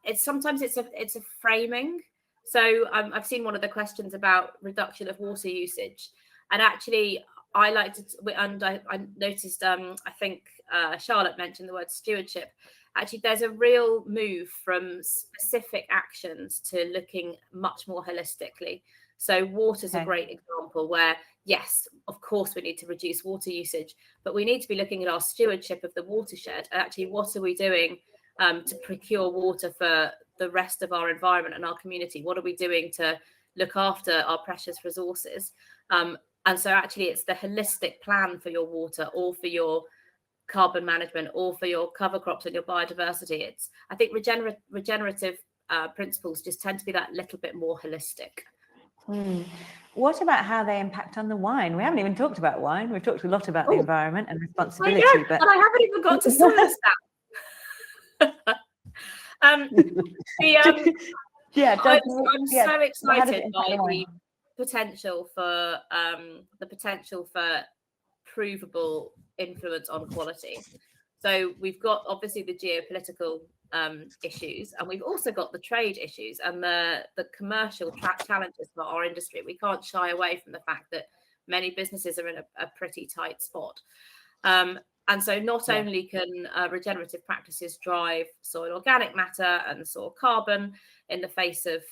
Speaker 4: it's a framing. So I've seen one of the questions about reduction of water usage, and actually I noticed I think Charlotte mentioned the word stewardship. Actually, there's a real move from specific actions to looking much more holistically. So water's a great example where, yes, of course, we need to reduce water usage, but we need to be looking at our stewardship of the watershed. And actually, what are we doing to procure water for the rest of our environment and our community? What are we doing to look after our precious resources? And so actually, it's the holistic plan for your water or for your carbon management or for your cover crops and your biodiversity. I think regenerative principles just tend to be that little bit more holistic.
Speaker 1: What about how they impact on the wine? We haven't even talked about wine. We've talked a lot about the environment and responsibility, but
Speaker 4: I haven't even got to science that. I'm so excited by the potential for provable influence on quality. So we've got obviously the geopolitical issues, and we've also got the trade issues and the commercial challenges for our industry. We can't shy away from the fact that many businesses are in a pretty tight spot. And so not only can regenerative practices drive soil organic matter and soil carbon in the face of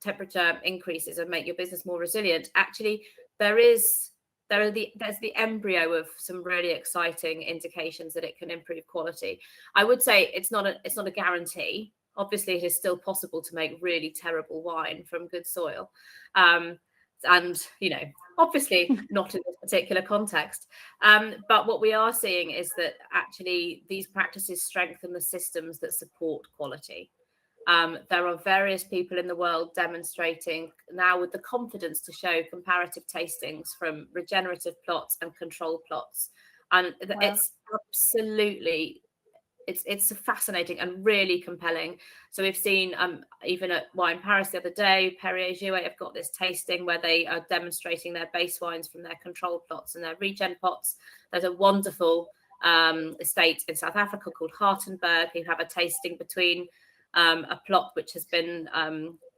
Speaker 4: temperature increases and make your business more resilient, actually there's the embryo of some really exciting indications that it can improve quality. I would say it's not a guarantee. Obviously, it is still possible to make really terrible wine from good soil. And, obviously not in this particular context. But what we are seeing is that actually these practices strengthen the systems that support quality. There are various people in the world demonstrating now with the confidence to show comparative tastings from regenerative plots and control plots. And it's absolutely, it's fascinating and really compelling. So we've seen even at Wine Paris the other day, Perrier-Jouet have got this tasting where they are demonstrating their base wines from their control plots and their regen pots. There's a wonderful estate in South Africa called Hartenberg who have a tasting between a plot which has been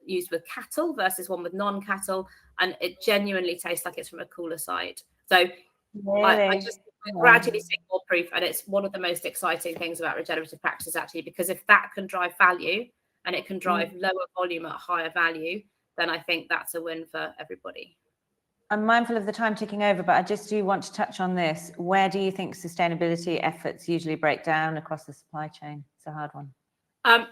Speaker 4: used with cattle versus one with non-cattle, and it genuinely tastes like it's from a cooler site. So I just gradually see more proof, and it's one of the most exciting things about regenerative practices actually, because if that can drive value and it can drive lower volume at higher value, then I think that's a win for everybody.
Speaker 1: I'm mindful of the time ticking over, but I just do want to touch on this. Where do you think sustainability efforts usually break down across the supply chain? It's a hard one.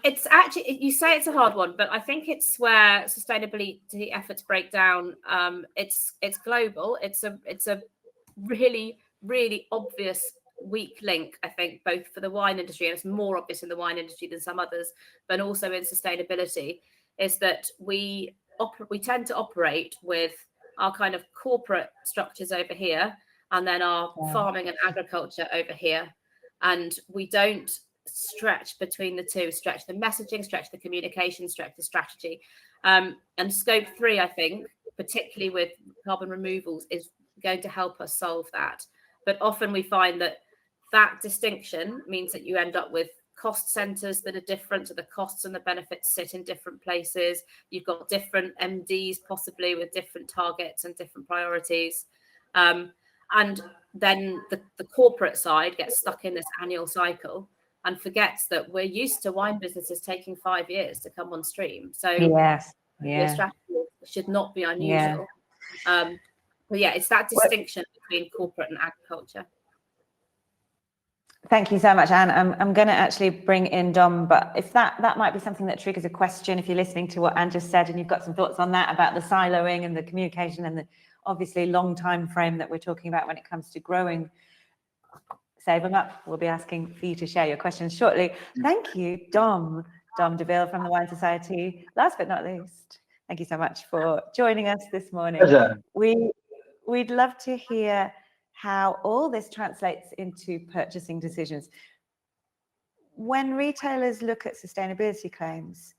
Speaker 4: It's actually, you say it's a hard one, but I think it's where sustainability efforts break down. It's global. It's a really, really obvious weak link, I think, both for the wine industry, and it's more obvious in the wine industry than some others, but also in sustainability, is that we tend to operate with our kind of corporate structures over here, and then our farming and agriculture over here, and we don't stretch between the two, stretch the messaging, stretch the communication, stretch the strategy. And scope 3, I think, particularly with carbon removals, is going to help us solve that. But often we find that distinction means that you end up with cost centers that are different, so the costs and the benefits sit in different places. You've got different MDs possibly with different targets and different priorities. And then the corporate side gets stuck in this annual cycle and forgets that we're used to wine businesses taking 5 years to come on stream. So your strategy should not be unusual. But yeah, it's that distinction between corporate and agriculture.
Speaker 1: Thank you so much, Anne. I'm going to actually bring in Dom, but if that might be something that triggers a question, if you're listening to what Anne just said and you've got some thoughts on that about the siloing and the communication and the obviously long time frame that we're talking about when it comes to growing, save them up. We'll be asking for you to share your questions shortly. Thank you, Dom de Ville from the Wine Society. Last but not least, thank you so much for joining us this morning.
Speaker 5: Pleasure.
Speaker 1: We'd love to hear how all this translates into purchasing decisions. When retailers look at sustainability claims,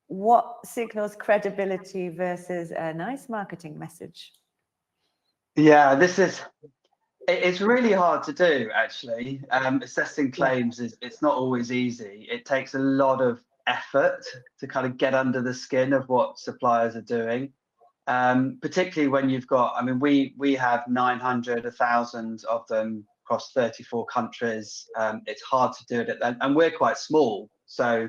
Speaker 1: what signals credibility versus a nice marketing message?
Speaker 5: Yeah, it's really hard to do, actually. Assessing claims it's not always easy. It takes a lot of effort to kind of get under the skin of what suppliers are doing. Particularly when you've got, I mean, we have 900, 1,000 of them across 34 countries. It's hard to do it, and we're quite small, so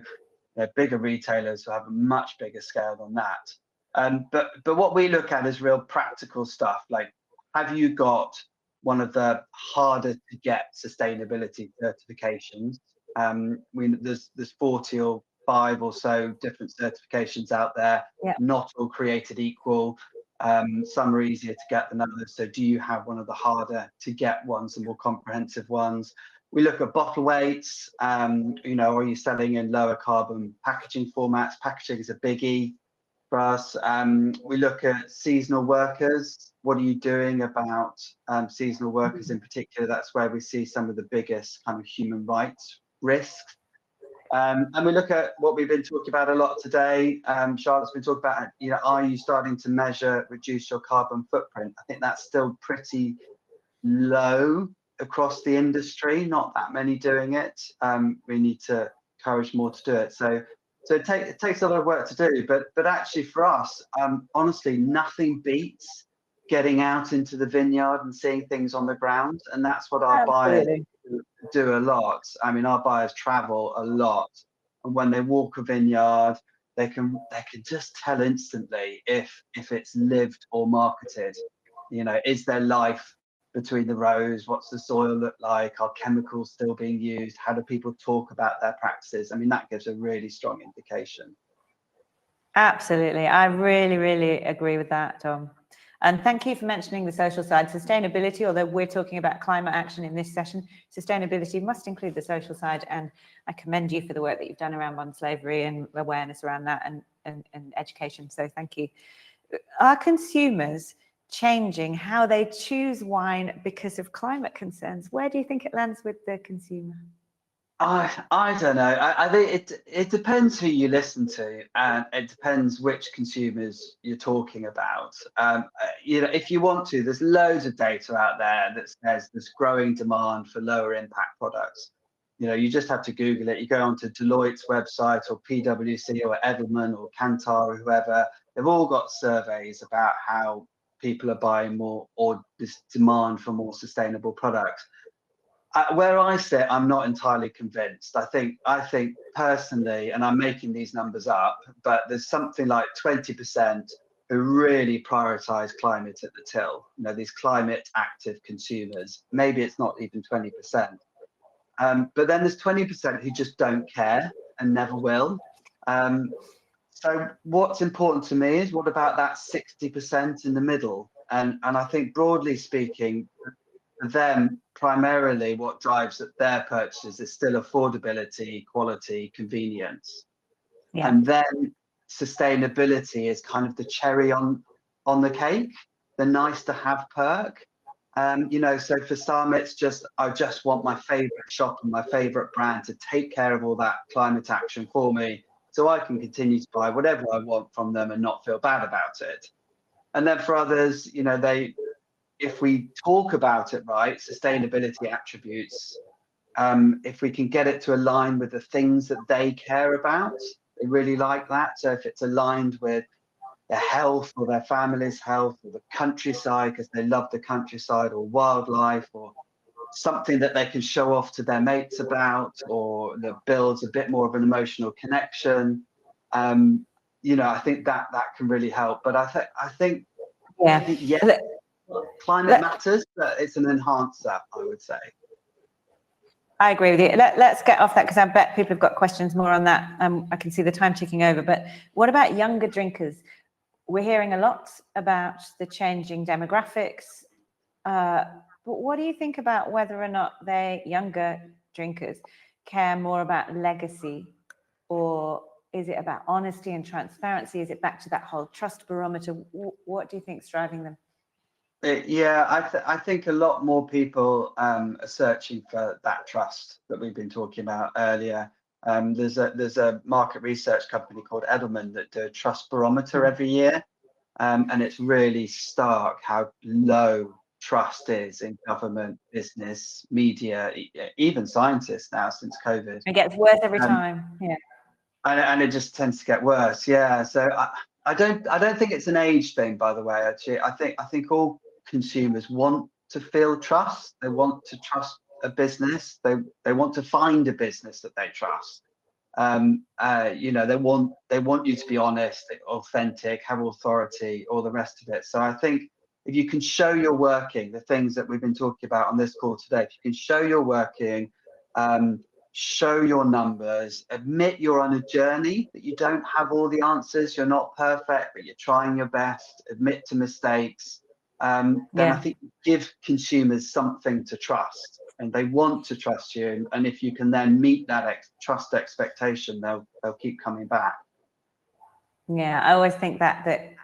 Speaker 5: bigger retailers who have a much bigger scale than that. But what we look at is real practical stuff, like, have you got one of the harder to get sustainability certifications? There's 40 or 5 or so different certifications out there, not all created equal. Some are easier to get than others. So do you have one of the harder to get ones, the more comprehensive ones? We look at bottle weights. Are you selling in lower carbon packaging formats? Packaging is a biggie for us. We look at seasonal workers. What are you doing about seasonal workers in particular? That's where we see some of the biggest kind of human rights risks. And we look at what we've been talking about a lot today. Charlotte's been talking about, are you starting to reduce your carbon footprint? I think that's still pretty low across the industry, not that many doing it. We need to encourage more to do it. So it takes a lot of work to do, but actually for us, honestly, nothing beats getting out into the vineyard and seeing things on the ground. And that's what our buyers do a lot. I mean, our buyers travel a lot, and when they walk a vineyard, they can just tell instantly if it's lived or marketed. Is there life between the rows? What's the soil look like? Are chemicals still being used? How do people talk about their practices? I mean, that gives a really strong indication.
Speaker 1: Absolutely. I really, really agree with that, Tom. And thank you for mentioning the social side. Sustainability, although we're talking about climate action in this session, sustainability must include the social side. And I commend you for the work that you've done around modern slavery and awareness around that and education. So thank you. Are consumers changing how they choose wine because of climate concerns? Where do you think it lands with the consumer?
Speaker 5: I don't know. I think it depends who you listen to, and it depends which consumers you're talking about. If you want to, there's loads of data out there that says there's growing demand for lower impact products. You just have to Google it. You go onto Deloitte's website or PwC or Edelman or Kantar or whoever. They've all got surveys about how people are buying more, or this demand for more sustainable products. Where I sit, I'm not entirely convinced. I think personally, and I'm making these numbers up, but there's something like 20% who really prioritize climate at the till. You know, these climate active consumers. Maybe it's not even 20%. But then there's 20% who just don't care and never will. So what's important to me is, what about that 60% in the middle? And I think, broadly speaking, for them, primarily what drives their purchases is still affordability, quality, convenience.
Speaker 1: Yeah.
Speaker 5: And then sustainability is kind of the cherry on the cake, the nice to have perk. You know, so for some, it's just, I just want my favorite shop and my favorite brand to take care of all that climate action for me, so I can continue to buy whatever I want from them and not feel bad about it. And then for others, you know, if we talk about it right, sustainability attributes, if we can get it to align with the things that they care about, they really like that. So if it's aligned with their health or their family's health, or the countryside because they love the countryside, or wildlife, or something that they can show off to their mates about, or that builds a bit more of an emotional connection, you know, I think that can really help. But I think yeah, climate matters, but it's an enhancer, I would say.
Speaker 1: I agree with you. Let's get off that, because I bet people have got questions more on that. I can see the time ticking over. But what about younger drinkers? We're hearing a lot about the changing demographics. But what do you think about whether or not younger drinkers care more about legacy, or is it about honesty and transparency? Is it back to that whole trust barometer? What do you think is driving them?
Speaker 5: Yeah, I think a lot more people are searching for that trust that we've been talking about earlier. There's a market research company called Edelman that do a trust barometer every year, and it's really stark how low trust is in government, business, media, even scientists now since COVID.
Speaker 1: It gets worse every time. Yeah,
Speaker 5: and it just tends to get worse. Yeah, so I don't think it's an age thing, by the way. Actually, I think all consumers want to feel trust. They want to trust a business. They want to find a business that they trust. You know, they want you to be honest, authentic, have authority, all the rest of it. So I think if you can show you're working, the things that we've been talking about on this call today, if you can show you're working, show your numbers, admit you're on a journey, that you don't have all the answers, you're not perfect, but you're trying your best, admit to mistakes, then I think give consumers something to trust, and they want to trust you. And if you can then meet that trust expectation, they'll keep coming back.
Speaker 1: Yeah, I always think that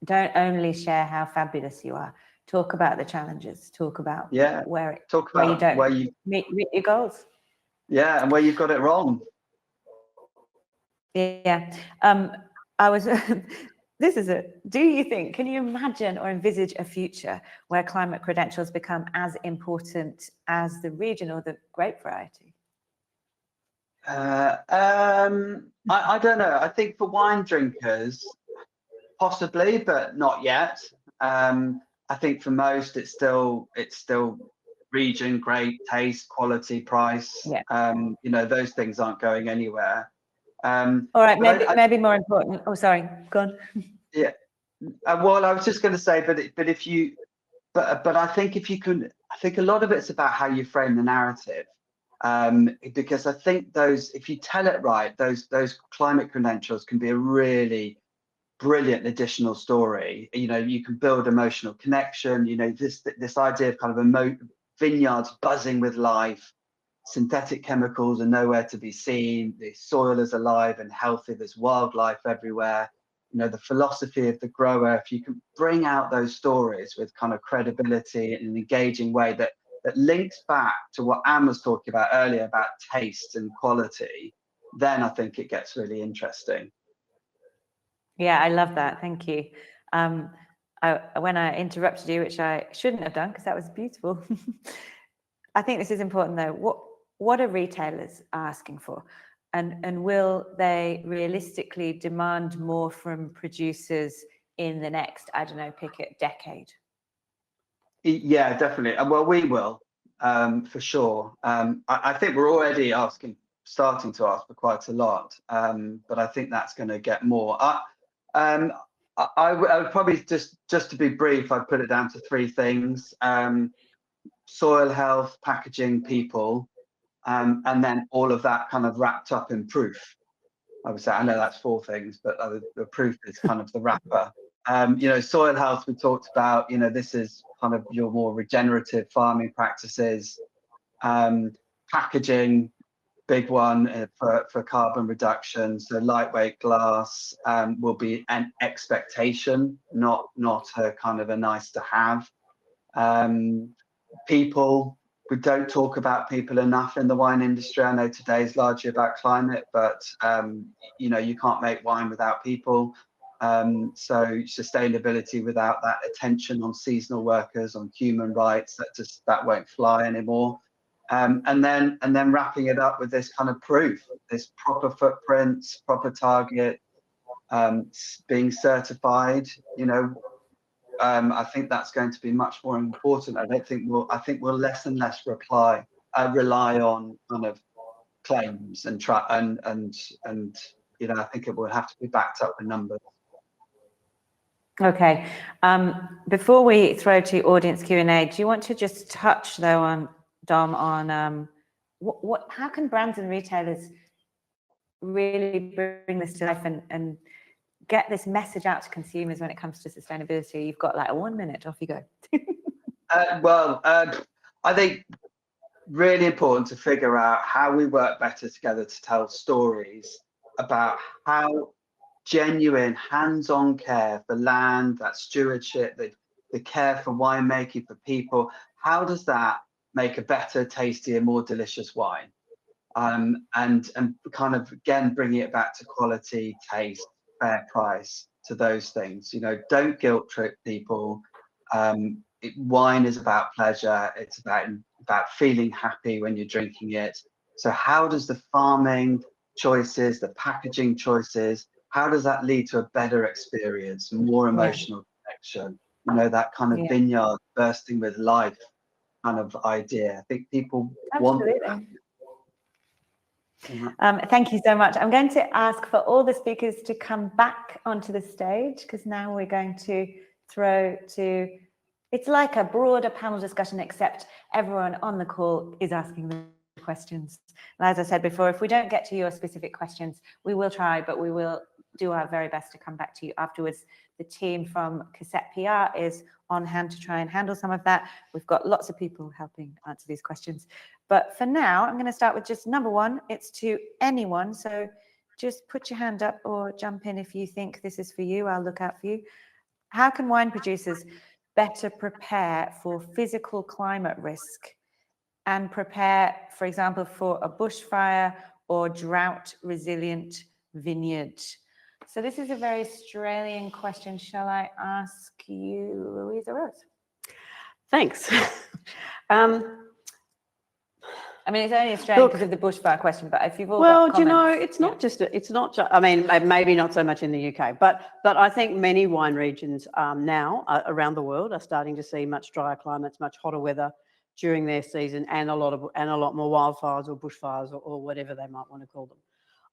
Speaker 1: don't only share how fabulous you are. Talk about the challenges. Talk about where you don't meet your goals.
Speaker 5: Yeah, and where you've got it wrong.
Speaker 1: Yeah. Do you think, can you imagine or envisage a future where climate credentials become as important as the region or the grape variety?
Speaker 5: I don't know. I think for wine drinkers, possibly, but not yet. I think for most, it's still region, grape, taste, quality, price.
Speaker 1: Yeah.
Speaker 5: You know, those things aren't going anywhere.
Speaker 1: All right, maybe more important. Oh, sorry, go on.
Speaker 5: Yeah. Well, I was just going to say, but I think if you can, I think a lot of it's about how you frame the narrative. Because I think if you tell it right, those climate credentials can be a really brilliant additional story. You know, you can build emotional connection. You know, this idea of kind of vineyards buzzing with life, synthetic chemicals are nowhere to be seen, the soil is alive and healthy, there's wildlife everywhere. You know, the philosophy of the grower, if you can bring out those stories with kind of credibility in an engaging way that links back to what Anne was talking about earlier about taste and quality, then I think it gets really interesting.
Speaker 1: Yeah, I love that. Thank you. When I interrupted you, which I shouldn't have done because that was beautiful. I think this is important though. What are retailers asking for? And will they realistically demand more from producers in the next, I don't know, pick it, decade?
Speaker 5: Yeah, definitely. Well, we will, for sure. I think we're already starting to ask for quite a lot, but I think that's going to get more. I would probably just to be brief, I'd put it down to three things: soil health, packaging, people, and then all of that kind of wrapped up in proof. I would say, I know that's four things, but the proof is kind of the wrapper. Soil health we talked about. This is kind of your more regenerative farming practices. Packaging, big one for carbon reduction. So lightweight glass will be an expectation, not a kind of a nice to have. People, we don't talk about people enough in the wine industry. I know today is largely about climate, but you can't make wine without people. So sustainability without that attention on seasonal workers, on human rights, that won't fly anymore. And then wrapping it up with this kind of proof, this proper footprints, proper target, being certified. I think that's going to be much more important. I think we'll less and less rely on kind of claims and I think it will have to be backed up with numbers.
Speaker 1: Okay. Before we throw to audience Q&A, do you want to just touch though on Dom on how can brands and retailers really bring this to life and get this message out to consumers when it comes to sustainability? You've got like 1 minute, off you go.
Speaker 5: I think really important to figure out how we work better together to tell stories about how genuine hands-on care for land, that stewardship, the care for winemaking for people, how does that make a better, tastier, more delicious wine? And kind of again bringing it back to quality, taste, fair price, to those things. Don't guilt trip people. Wine is about pleasure. It's about feeling happy when you're drinking it. So how does the farming choices, the packaging choices, how does that lead to a better experience, more emotional connection? That kind of vineyard bursting with life kind of idea. I think people want that.
Speaker 1: Thank you so much. I'm going to ask for all the speakers to come back onto the stage, because now we're going to throw to, it's like a broader panel discussion, except everyone on the call is asking the questions. And as I said before, if we don't get to your specific questions, we will try, but we will do our very best to come back to you afterwards. The team from Cassette PR is on hand to try and handle some of that. We've got lots of people helping answer these questions. But for now, I'm going to start with just number one. It's to anyone. So just put your hand up or jump in if you think this is for you. I'll look out for you. How can wine producers better prepare for physical climate risk and prepare, for example, for a bushfire or drought resilient vineyard? So this is a very Australian question. Shall I ask you, Louisa Rose?
Speaker 2: Thanks.
Speaker 1: I mean, it's only Australian because of the bushfire question, but if you've all got comments,
Speaker 2: do you know, it's not just, I mean, maybe not so much in the UK, but I think many wine regions now around the world are starting to see much drier climates, much hotter weather during their season, and a lot more wildfires or bushfires or whatever they might want to call them.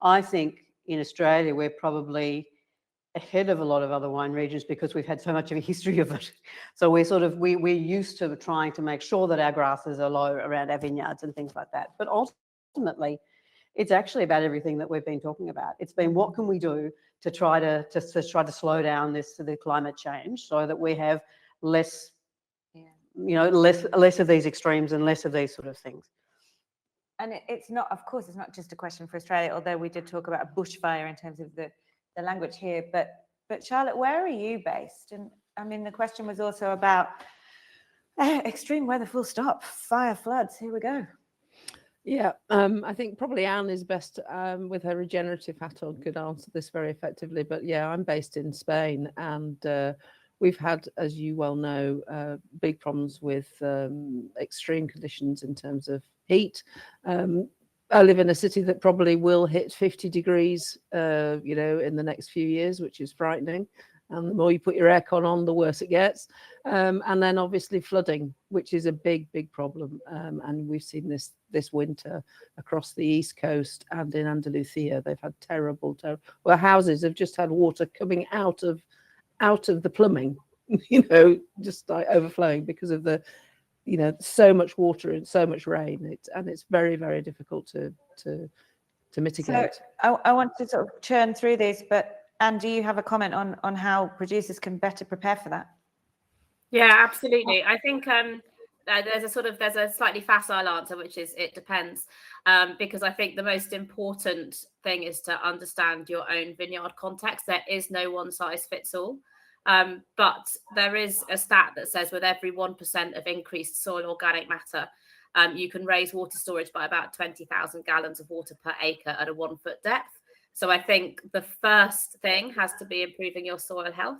Speaker 2: I think in Australia, we're probably ahead of a lot of other wine regions because we've had so much of a history of it. So we're used to trying to make sure that our grasses are low around our vineyards and things like that. But ultimately, it's actually about everything that we've been talking about. It's been what can we do to try to slow down the climate change so that we have less, less of these extremes and less of these sort of things.
Speaker 1: And it's not, of course, it's not just a question for Australia, although we did talk about a bushfire in terms of the language here. But Charlotte, where are you based? And I mean, the question was also about extreme weather, full stop, fire, floods. Here we go.
Speaker 3: Yeah, I think probably Anne is best with her regenerative hat on, could answer this very effectively. But yeah, I'm based in Spain, and we've had, as you well know, big problems with extreme conditions in terms of heat. I live in a city that probably will hit 50 degrees, in the next few years, which is frightening. And the more you put your aircon on, the worse it gets. And then obviously flooding, which is a big, big problem. And we've seen this winter across the East Coast and in Andalusia. They've had terrible, houses have just had water coming out of out of the plumbing, just like overflowing because of the, so much water and so much rain. It's very, very difficult to mitigate.
Speaker 1: So I want to sort of churn through this, but Anne, do you have a comment on how producers can better prepare for that?
Speaker 4: Yeah, absolutely. I think there's a slightly facile answer, which is it depends, because I think the most important thing is to understand your own vineyard context. There is no one size fits all, but there is a stat that says with every 1% of increased soil organic matter, you can raise water storage by about 20,000 gallons of water per acre at a 1 foot depth. So I think the first thing has to be improving your soil health.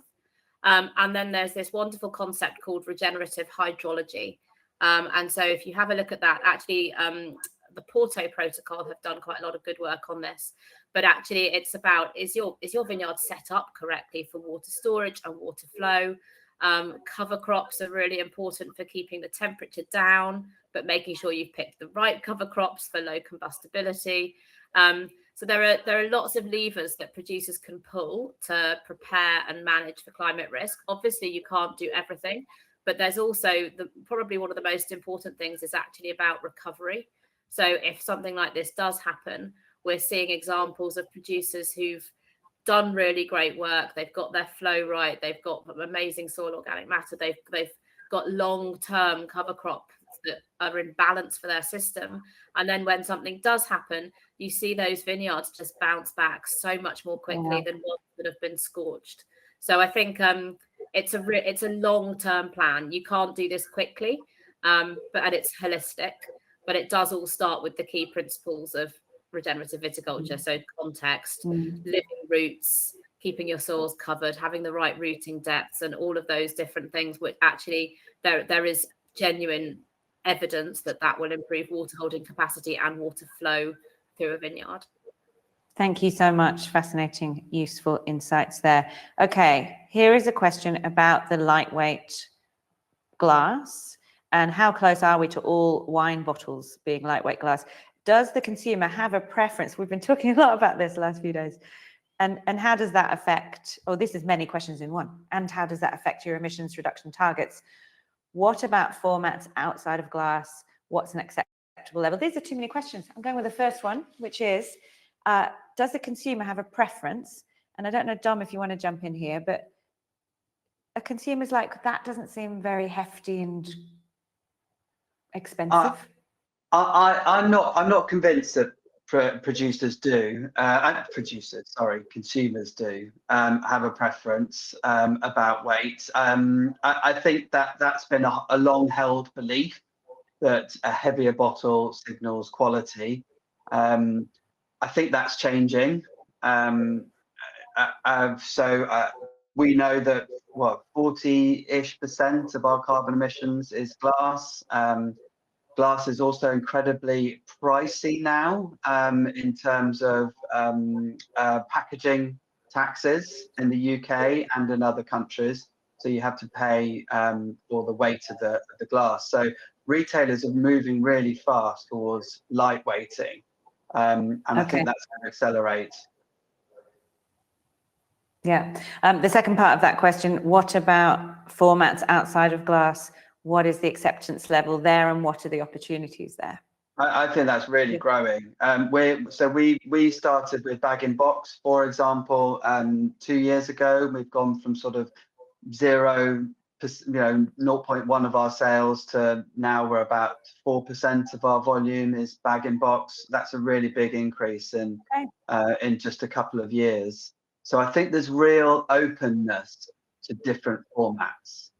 Speaker 4: And then there's this wonderful concept called regenerative hydrology. And so if you have a look at that, actually, the Porto Protocol have done quite a lot of good work on this. But actually, it's about, is your vineyard set up correctly for water storage and water flow? Cover crops are really important for keeping the temperature down, but making sure you've picked the right cover crops for low combustibility. So there are lots of levers that producers can pull to prepare and manage for climate risk. Obviously, you can't do everything, but there's also probably one of the most important things is actually about recovery. So if something like this does happen, we're seeing examples of producers who've done really great work. They've got their flow right. They've got amazing soil organic matter. They've got long-term cover crops that are in balance for their system. And then when something does happen, you see those vineyards just bounce back so much more quickly than ones that have been scorched. So I think it's a long-term plan. You can't do this quickly, and it's holistic, but it does all start with the key principles of regenerative viticulture. So context, living roots, keeping your soils covered, having the right rooting depths, and all of those different things, which actually there is genuine evidence that will improve water holding capacity and water flow through a vineyard.
Speaker 1: Thank you so much. Fascinating, useful insights there. Okay, here is a question about the lightweight glass and how close are we to all wine bottles being lightweight glass? Does the consumer have a preference? We've been talking a lot about this the last few days. And how does that affect, this is many questions in one. And how does that affect your emissions reduction targets? What about formats outside of glass? What's an acceptable level? These are too many questions. I'm going with the first one, which is, does the consumer have a preference? And I don't know, Dom, if you want to jump in here, but a consumer's like, that doesn't seem very hefty and expensive.
Speaker 5: I'm not convinced that consumers do have a preference about weight. I think that's been a long-held belief that a heavier bottle signals quality. I think that's changing. We know that 40-ish% of our carbon emissions is glass. Glass is also incredibly pricey now in terms of packaging taxes in the UK and in other countries. So you have to pay for the weight of the glass. So retailers are moving really fast towards lightweighting. And I think that's going to accelerate.
Speaker 1: Yeah. The second part of that question, what about formats outside of glass? What is the acceptance level there and what are the opportunities there?
Speaker 5: I think that's really growing. We started with bag-in-box, for example, 2 years ago. We've gone from sort of 0.1 of our sales to now we're about 4% of our volume is bag-in-box. That's a really big increase in just a couple of years. So I think there's real openness to different formats.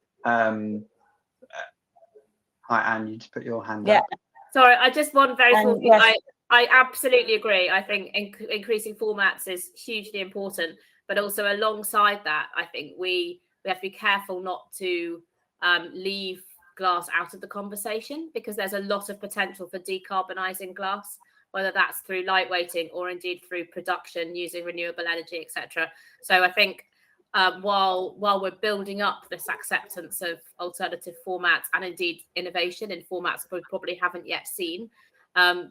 Speaker 5: Hi, Anne, you just put your hand up.
Speaker 4: Sorry, I just want very small thing. Yes. I absolutely agree. I think increasing formats is hugely important, but also alongside that, I think we have to be careful not to leave glass out of the conversation, because there's a lot of potential for decarbonising glass, whether that's through lightweighting or indeed through production using renewable energy, etc. So I think while we're building up this acceptance of alternative formats and indeed innovation in formats we probably haven't yet seen,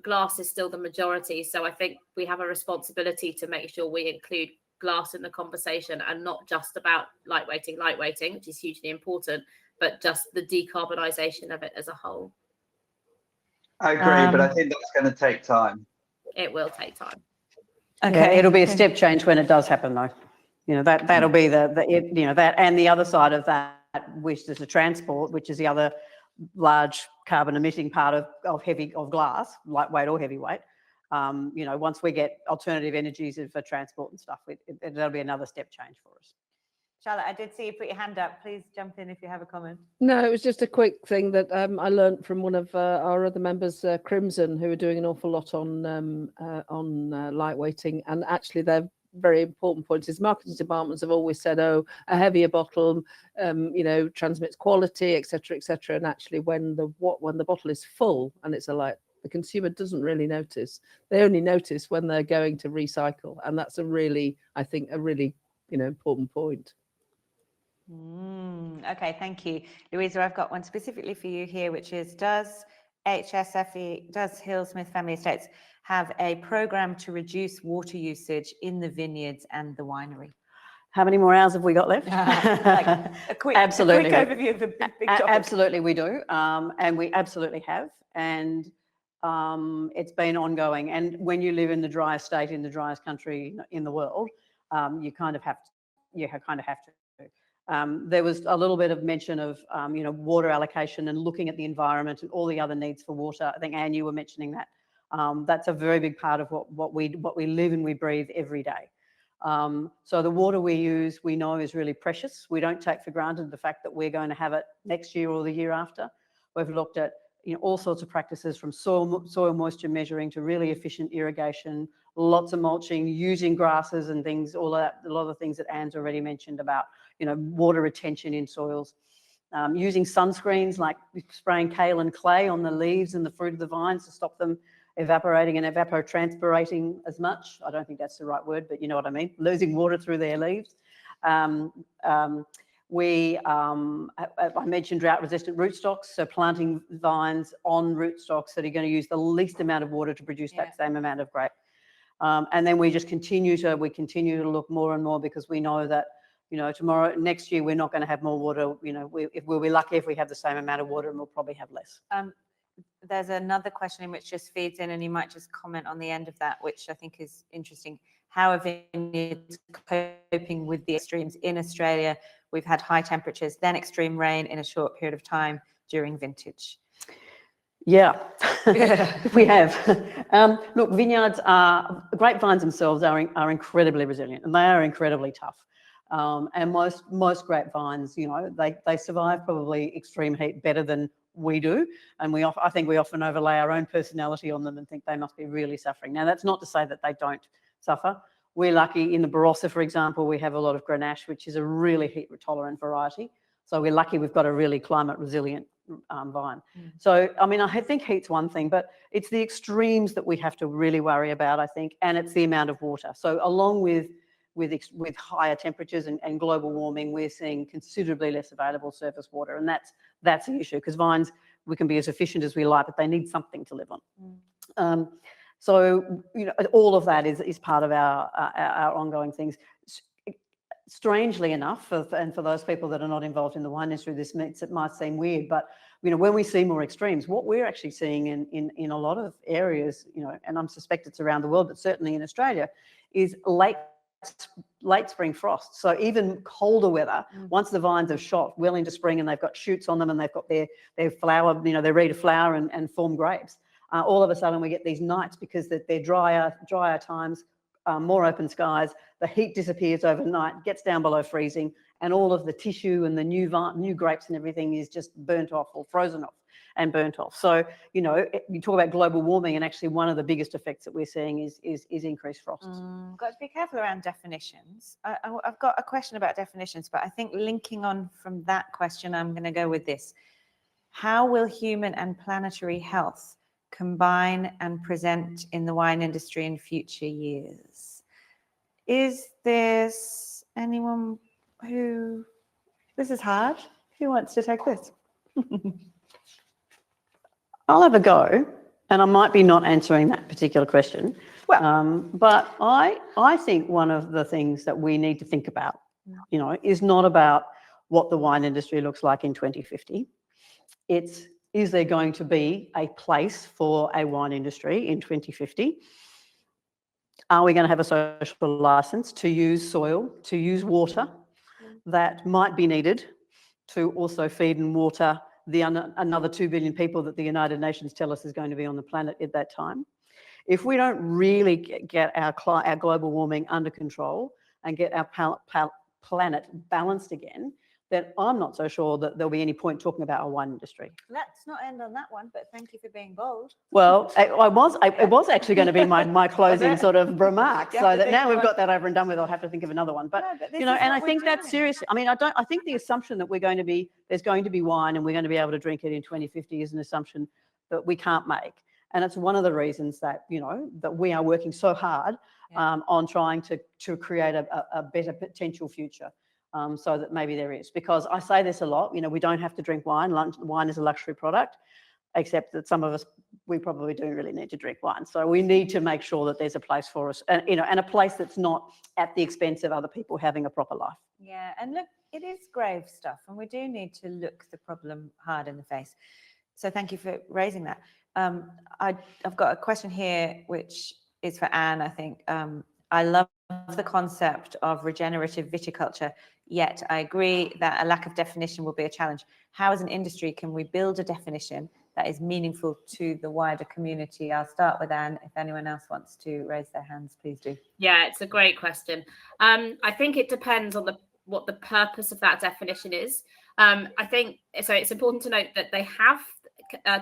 Speaker 4: glass is still the majority. So I think we have a responsibility to make sure we include glass in the conversation and not just about lightweighting, which is hugely important, but just the decarbonisation of it as a whole.
Speaker 5: I agree, but I think that's going to take time.
Speaker 4: It will take time.
Speaker 2: Okay, yeah, it'll be a step change when it does happen, though. You know, that'll be that, and the other side of that, which is the transport, which is the other large carbon emitting part of glass, lightweight or heavyweight. You know, once we get alternative energies for transport and stuff, that'll be another step change for us.
Speaker 1: Charlotte, I did see you put your hand up. Please jump in if you have a comment.
Speaker 3: No, it was just a quick thing that I learned from one of our other members, Crimson, who are doing an awful lot on lightweighting, and actually they're very important points. Is marketing departments have always said, oh, a heavier bottle, you know, transmits quality, etc., etc. And actually, when the bottle is full and it's a light, the consumer doesn't really notice. They only notice when they're going to recycle, and that's a really, I think, a really, you know, important point.
Speaker 1: Okay, thank you. Louisa, I've got one specifically for you here, which is, does Hillsmith Family Estates have a program to reduce water usage in the vineyards and the winery?
Speaker 2: How many more hours have we got left?
Speaker 1: Like a quick overview of the big topic.
Speaker 2: Absolutely, we do. And we absolutely have. And it's been ongoing. And when you live in the driest state, in the driest country in the world, you kind of have to. There was a little bit of mention of, you know, water allocation and looking at the environment and all the other needs for water. I think, Anne, you were mentioning that. That's a very big part of what we live and we breathe every day. So the water we use, we know is really precious. We don't take for granted the fact that we're going to have it next year or the year after. We've looked at, you know, all sorts of practices, from soil moisture measuring to really efficient irrigation, lots of mulching, using grasses and things, all of that, a lot of the things that Anne's already mentioned about, you know, water retention in soils. Using sunscreens, like spraying kale and clay on the leaves and the fruit of the vines to stop them evaporating and evapotranspirating as much. I don't think that's the right word, but you know what I mean, losing water through their leaves. I mentioned drought-resistant rootstocks, so planting vines on rootstocks that are going to use the least amount of water to produce that same amount of grape. And then we continue to look more and more, because we know that, you know, next year we're not going to have more water. You know, we'll be lucky if we have the same amount of water, and we'll probably have less.
Speaker 1: There's another question which just feeds in, and you might just comment on the end of that, which I think is interesting. How are vineyards coping with the extremes in Australia? We've had high temperatures, then extreme rain in a short period of time during vintage.
Speaker 2: Yeah, we have. Look, grapevines themselves are incredibly resilient, and they are incredibly tough. And most grapevines, you know, they survive probably extreme heat better than we do, and I think we often overlay our own personality on them and think they must be really suffering. Now, that's not to say that they don't suffer. We're lucky in the Barossa, for example, we have a lot of Grenache, which is a really heat-tolerant variety. So we're lucky we've got a really climate-resilient vine. So, I mean, I think heat's one thing, but it's the extremes that we have to really worry about, I think, and it's the amount of water. So along with higher temperatures and global warming, we're seeing considerably less available surface water, and that's the issue, because vines, we can be as efficient as we like, but they need something to live on. So, you know, all of that is part of our ongoing things. Strangely enough, and for those people that are not involved in the wine industry, it might seem weird, but, you know, when we see more extremes, what we're actually seeing in a lot of areas, you know, and I suspect it's around the world, but certainly in Australia, is late spring frost. So even colder weather, once the vines have shot well into spring and they've got shoots on them and they've got their flower, you know, they're ready to flower and form grapes, all of a sudden we get these nights, because they're drier times, more open skies, the heat disappears overnight, gets down below freezing, and all of the tissue and the new grapes and everything is just burnt off or frozen off and burnt off. So, you know, you talk about global warming, and actually one of the biggest effects that we're seeing is increased frosts.
Speaker 1: Got to be careful around definitions. I've got a question about definitions, but I think linking on from that question, I'm going to go with this. How will human and planetary health combine and present in the wine industry in future years? Is this anyone who, this is hard, who wants to take this?
Speaker 2: I'll have a go. And I might be not answering that particular question, but I think one of the things that we need to think about, is not about what the wine industry looks like in 2050. It's, is there going to be a place for a wine industry in 2050? Are we going to have a social license to use soil, to use water that might be needed to also feed and water the another 2 billion people that the United Nations tell us is going to be on the planet at that time? If we don't really get our global warming under control and get our planet balanced again, then I'm not so sure that there'll be any point talking about our wine industry.
Speaker 1: Let's not end on that one, but thank you for being bold.
Speaker 2: Well, it was actually going to be my closing sort of remark. So that now we've got that over and done with, I'll have to think of another one. But, and I think that's serious. I mean, I think the assumption that there's going to be wine and we're going to be able to drink it in 2050 is an assumption that we can't make. And it's one of the reasons that, that we are working so hard on trying to create a better potential future. So that maybe there is, because I say this a lot, we don't have to drink wine. Wine is a luxury product, except that some of us, we probably do really need to drink wine. So we need to make sure that there's a place for us, and and a place that's not at the expense of other people having a proper life.
Speaker 1: Yeah, and look, it is grave stuff, and we do need to look the problem hard in the face. So thank you for raising that. I've got a question here, which is for Anne, I think. I love the concept of regenerative viticulture, yet I agree that a lack of definition will be a challenge. How, as an industry, can we build a definition that is meaningful to the wider community? I'll start with Anne. If anyone else wants to raise their hands, please do.
Speaker 4: Yeah, it's a great question. I think it depends on what the purpose of that definition is. I think so. It's important to note that they have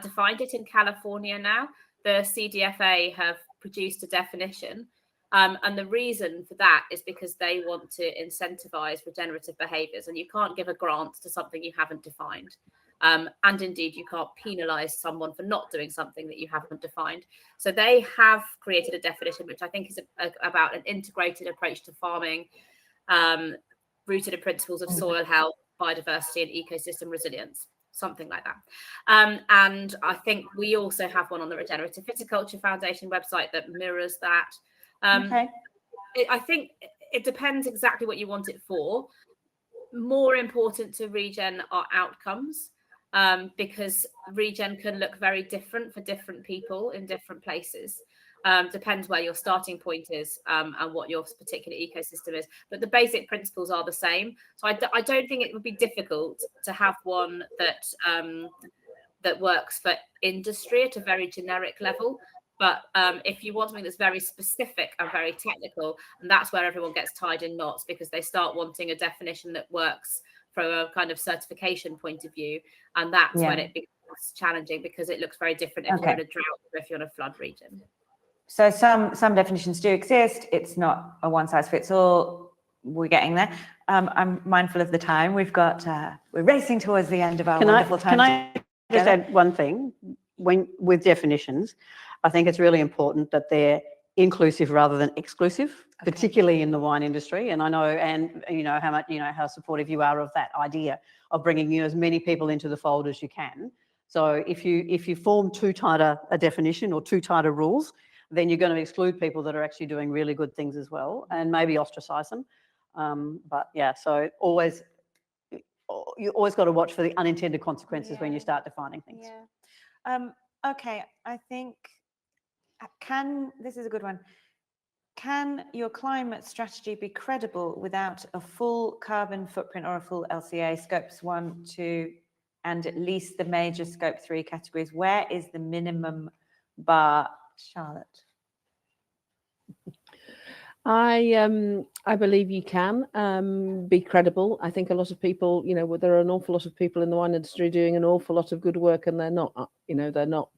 Speaker 4: defined it in California now. The CDFA have produced a definition. And the reason for that is because they want to incentivize regenerative behaviours, and you can't give a grant to something you haven't defined. And indeed, you can't penalise someone for not doing something that you haven't defined. So they have created a definition, which I think is about an integrated approach to farming, rooted in principles of soil health, biodiversity, and ecosystem resilience. Something like that. And I think we also have one on the Regenerative Viticulture Foundation website that mirrors that. I think it depends exactly what you want it for. More important to regen are outcomes, because regen can look very different for different people in different places. Depends where your starting point is and what your particular ecosystem is. But the basic principles are the same. So I don't think it would be difficult to have one that works for industry at a very generic level. But if you want something that's very specific and very technical, and that's where everyone gets tied in knots, because they start wanting a definition that works from a kind of certification point of view. And that's when it becomes challenging, because it looks very different if you're in a drought or if you're in a flood region.
Speaker 1: So some definitions do exist. It's not a one size fits all. We're getting there. I'm mindful of the time. We've got, we're racing towards the end of our wonderful time.
Speaker 2: Can I just add one thing? With definitions, I think it's really important that they're inclusive rather than exclusive, particularly in the wine industry. And I know, and how much, how supportive you are of that idea of bringing as many people into the fold as you can. So if you form too tight a definition or too tight rules, then you're going to exclude people that are actually doing really good things as well, and maybe ostracize them. But yeah, so you always got to watch for the unintended consequences when you start defining things.
Speaker 1: Yeah. Okay, I think this is a good one. Can your climate strategy be credible without a full carbon footprint or a full LCA, scopes 1, 2, and at least the major scope 3 categories? Where is the minimum bar, Charlotte?
Speaker 3: I believe you can be credible. I think a lot of people, there are an awful lot of people in the wine industry doing an awful lot of good work, and they're not, they're not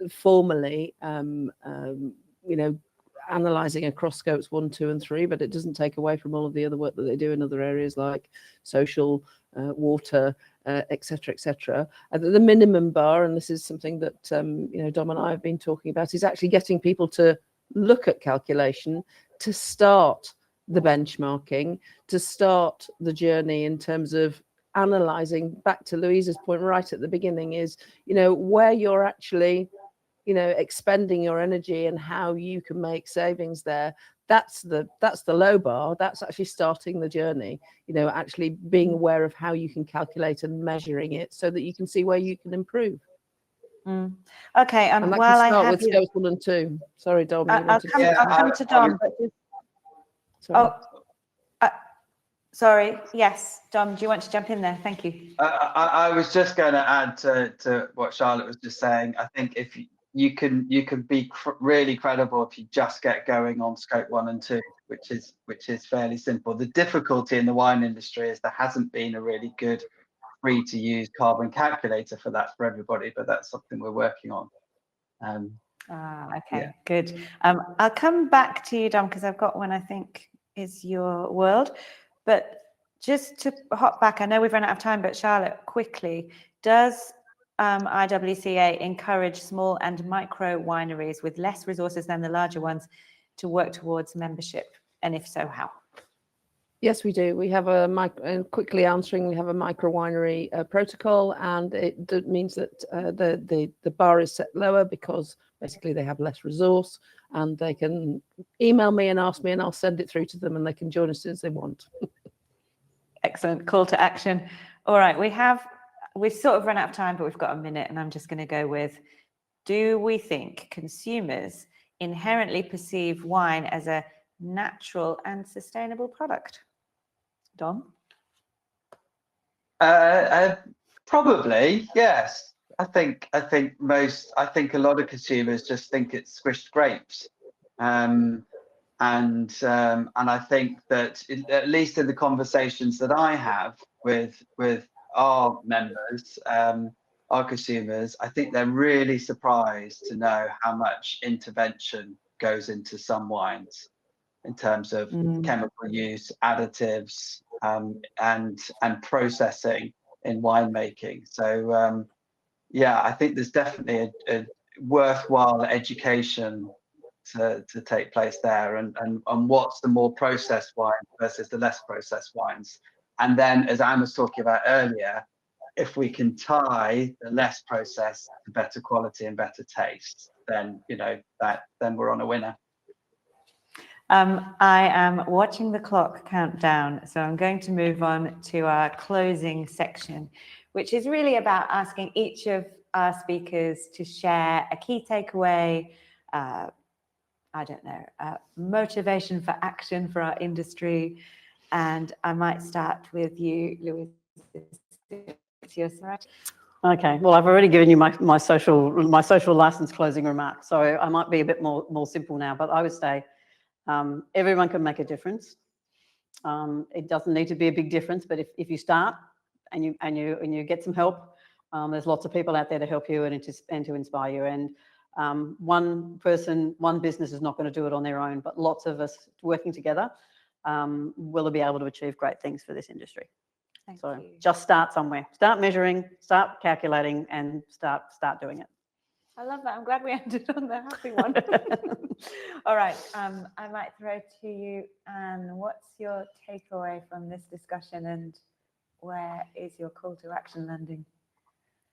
Speaker 3: formally, analysing across scopes 1, 2, and 3. But it doesn't take away from all of the other work that they do in other areas like social, water, etc., etc. The minimum bar, and this is something that Dom and I have been talking about, is actually getting people to look at calculation, to start the benchmarking, to start the journey in terms of analysing. Back to Louisa's point right at the beginning is, where you're actually expending your energy and how you can make savings there. That's the low bar. That's actually starting the journey, actually being aware of how you can calculate and measuring it so that you can see where you can improve.
Speaker 1: Okay,
Speaker 3: And that
Speaker 1: while
Speaker 3: can
Speaker 1: I
Speaker 3: start
Speaker 1: have
Speaker 3: with
Speaker 1: you,
Speaker 3: scopes 1 and 2. Sorry, Dom.
Speaker 1: I'll come to Dom.
Speaker 3: Sorry.
Speaker 1: Sorry. Yes, Dom, do you want to jump in there? Thank you.
Speaker 5: I was just going to add to what Charlotte was just saying. I think if you can be really credible if you just get going on scope 1 and 2, which is fairly simple. The difficulty in the wine industry is there hasn't been a really good free to use carbon calculator for that for everybody, but that's something we're working on.
Speaker 1: Okay, good. I'll come back to you, Dom, because I've got one I think is your world. But just to hop back, I know we've run out of time, but Charlotte, quickly, does IWCA encourage small and micro wineries with less resources than the larger ones to work towards membership? And if so, how?
Speaker 3: Yes, we do. We have quickly answering, we have a micro winery protocol, and it means that the bar is set lower because basically they have less resource, and they can email me and ask me, and I'll send it through to them, and they can join as soon as they want.
Speaker 1: Excellent call to action. All right, we've sort of run out of time, but we've got a minute, and I'm just going to go with, do we think consumers inherently perceive wine as a natural and sustainable product? Dom?
Speaker 5: Probably, yes. I think a lot of consumers just think it's squished grapes. And I think that at least in the conversations that I have with our members, our consumers, I think they're really surprised to know how much intervention goes into some wines in terms of chemical use, additives, and processing in winemaking. So I think there's definitely a worthwhile education to take place there, and what's the more processed wine versus the less processed wines. And then, as Anne was talking about earlier, if we can tie the less processed to better quality and better taste, then then we're on a winner.
Speaker 1: I am watching the clock count down, so I'm going to move on to our closing section, which is really about asking each of our speakers to share a key takeaway, motivation for action for our industry. And I might start with you, Louisa.
Speaker 2: Okay, well, I've already given you my social license closing remarks, so I might be a bit more simple now, but I would say everyone can make a difference. It doesn't need to be a big difference, but if you start and you get some help, there's lots of people out there to help you and to inspire you. And one person, one business is not going to do it on their own, but lots of us working together will be able to achieve great things for this industry. Thank you. Just start somewhere. Start measuring, start calculating, and start doing it.
Speaker 1: I love that. I'm glad we ended on the happy one. All right. I might throw to you, Anne. What's your takeaway from this discussion, and where is your call to action landing?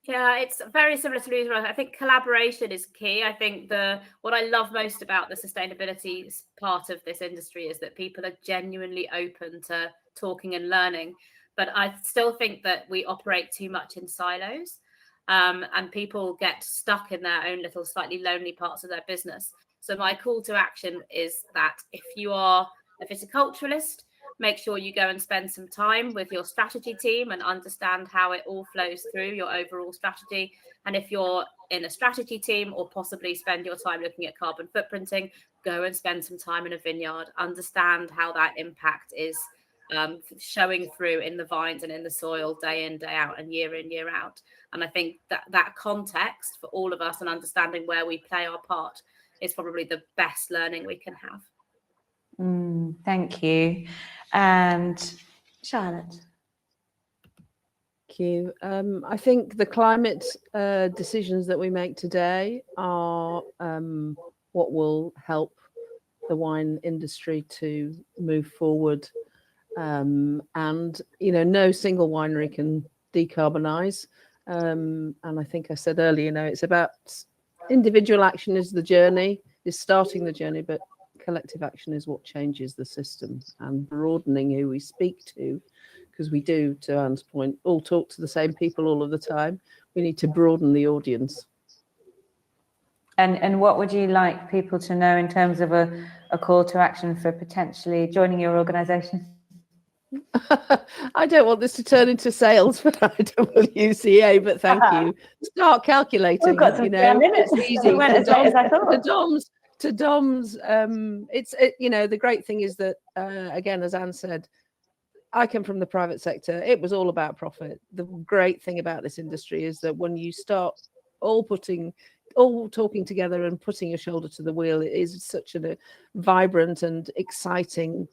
Speaker 4: Yeah, it's very similar to Louisa Rose. I think collaboration is key. I think what I love most about the sustainability part of this industry is that people are genuinely open to talking and learning. But I still think that we operate too much in silos, and people get stuck in their own little slightly lonely parts of their business. So my call to action is that if you are a viticulturalist, make sure you go and spend some time with your strategy team and understand how it all flows through your overall strategy. And if you're in a strategy team, or possibly spend your time looking at carbon footprinting, go and spend some time in a vineyard, understand how that impact is showing through in the vines and in the soil day in, day out, and year in, year out. And I think that context for all of us and understanding where we play our part is probably the best learning we can have.
Speaker 1: Thank you. And Charlotte?
Speaker 3: Thank you. I think the climate decisions that we make today are what will help the wine industry to move forward. And, no single winery can decarbonize. And I think I said earlier, it's about individual action is the journey, is starting the journey, but collective action is what changes the system, and broadening who we speak to, because we do, to Anne's point, all talk to the same people all of the time. We need to broaden the audience.
Speaker 1: And what would you like people to know in terms of a call to action for potentially joining your organisation?
Speaker 3: I don't want this to turn into sales for IWCA, but thank you. Start calculating.
Speaker 1: We've got some minutes.
Speaker 3: It's easy.
Speaker 1: It went as late as I thought.
Speaker 3: To Dom's, the great thing is that, again, as Anne said, I come from the private sector. It was all about profit. The great thing about this industry is that when you start all talking together and putting your shoulder to the wheel, it is such a vibrant and exciting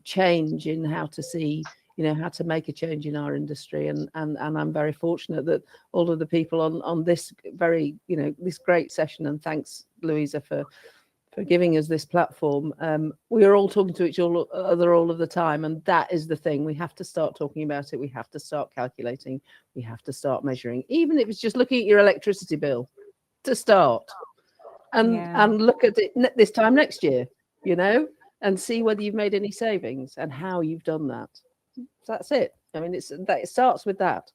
Speaker 3: change in how to see, how to make a change in our industry. And I'm very fortunate that all of the people on this very, this great session, and thanks, Louisa, for giving us this platform. We are all talking to each other all of the time, and that is the thing. We have to start talking about it. We have to start calculating. We have to start measuring, even if it's just looking at your electricity bill to start, and look at it this time next year, and see whether you've made any savings and how you've done that. So that's it. I mean, it starts with that.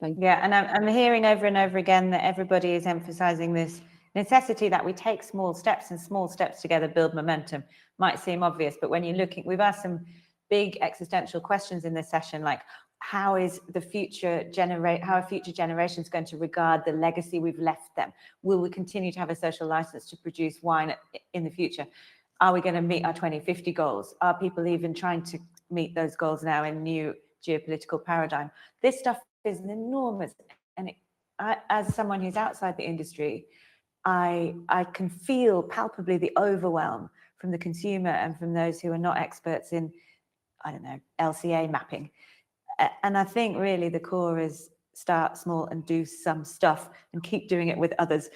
Speaker 3: Thank you.
Speaker 1: Yeah, and I'm hearing over and over again that everybody is emphasising this necessity that we take small steps, and small steps together build momentum. Might seem obvious, but when you're looking, we've asked some big existential questions in this session, like how are future generations going to regard the legacy we've left them? Will we continue to have a social license to produce wine in the future? Are we going to meet our 2050 goals? Are people even trying to meet those goals now in new geopolitical paradigm? This stuff is enormous, and as someone who's outside the industry, I can feel palpably the overwhelm from the consumer and from those who are not experts in, LCA mapping. And I think really the core is start small and do some stuff and keep doing it with others.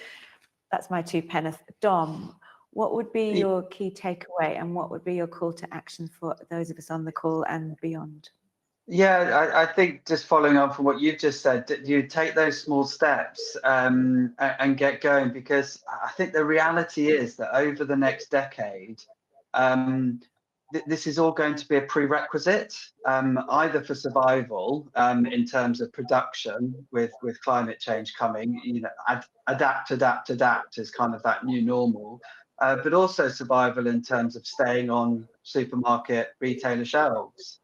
Speaker 1: That's my 2 pence. Dom, what would be your key takeaway, and what would be your call to action for those of us on the call and beyond?
Speaker 5: Yeah, I think just following on from what you've just said, you take those small steps and get going, because I think the reality is that over the next decade, this is all going to be a prerequisite, either for survival in terms of production with climate change coming, adapt is kind of that new normal, but also survival in terms of staying on supermarket retailer shelves.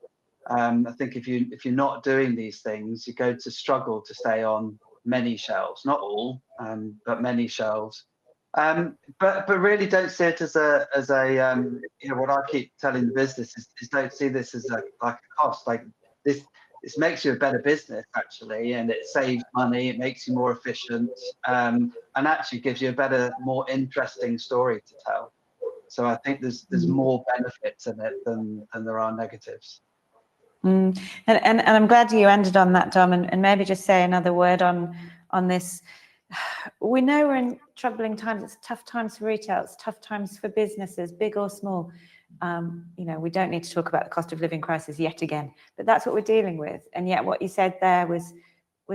Speaker 5: I think if you're not doing these things, you're going to struggle to stay on many shelves, not all, but many shelves. But really don't see it as a what I keep telling the business is don't see this as like a cost. Like this makes you a better business actually, and it saves money, it makes you more efficient, and actually gives you a better, more interesting story to tell. So I think there's more benefits in it than there are negatives.
Speaker 1: And I'm glad you ended on that, Dom, and maybe just say another word on this. We know we're in troubling times. It's tough times for retail. It's tough times for businesses, big or small. We don't need to talk about the cost of living crisis yet again, but that's what we're dealing with. And yet what you said there was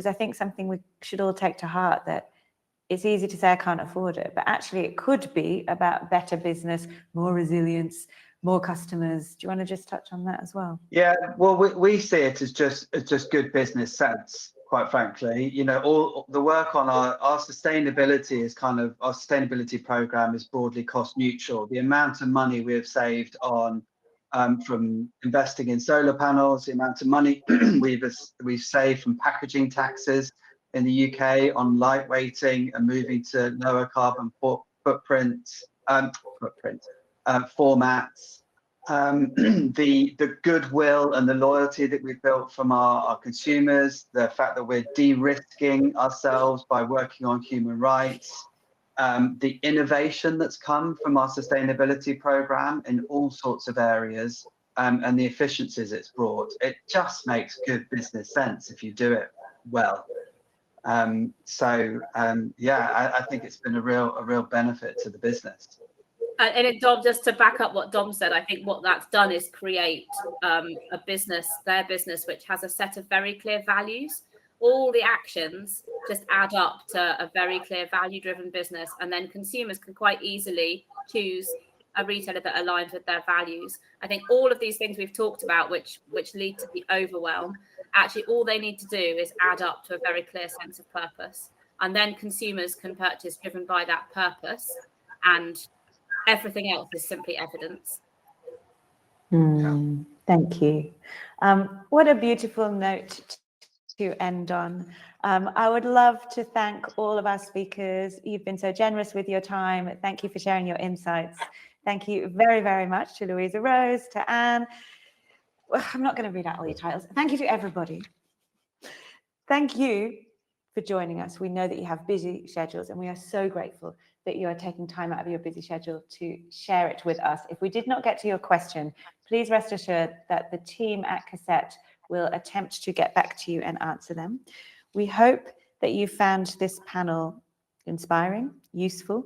Speaker 1: I think something we should all take to heart, that it's easy to say I can't afford it, but actually it could be about better business, more resilience, more customers. Do you want to just touch on that as well?
Speaker 5: Yeah, well, we see it as just good business sense, quite frankly. All the work on our sustainability is our sustainability program is broadly cost neutral. The amount of money we have saved on from investing in solar panels, the amount of money we've saved from packaging taxes in the UK on lightweighting and moving to lower carbon footprint formats, the goodwill and the loyalty that we've built from our consumers, the fact that we're de-risking ourselves by working on human rights, the innovation that's come from our sustainability program in all sorts of areas, and the efficiencies it's brought. It just makes good business sense if you do it well. I think it's been a real benefit to the business.
Speaker 4: And Dom, just to back up what Dom said, I think what that's done is create their business, which has a set of very clear values. All the actions just add up to a very clear value-driven business, and then consumers can quite easily choose a retailer that aligns with their values. I think all of these things we've talked about, which lead to the overwhelm, actually all they need to do is add up to a very clear sense of purpose, and then consumers can purchase driven by that purpose, and everything else is simply evidence.
Speaker 1: Thank you. What a beautiful note to end on. I would love to thank all of our speakers. You've been so generous with your time. Thank you for sharing your insights. Thank you very, very much to Louisa Rose, to Anne. Well, I'm not going to read out all your titles. Thank you to everybody. Thank you for joining us. We know that you have busy schedules, and we are so grateful that you are taking time out of your busy schedule to share it with us. If we did not get to your question, please rest assured that the team at Cassette will attempt to get back to you and answer them. We hope that you found this panel inspiring, useful,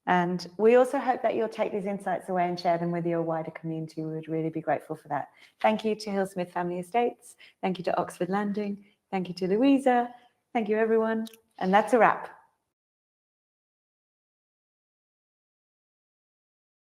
Speaker 1: and we also hope that you'll take these insights away and share them with your wider community. We would really be grateful for that. Thank you to Hillsmith Family Estates. Thank you to Oxford Landing. Thank you to Louisa. Thank you, everyone. And that's a wrap.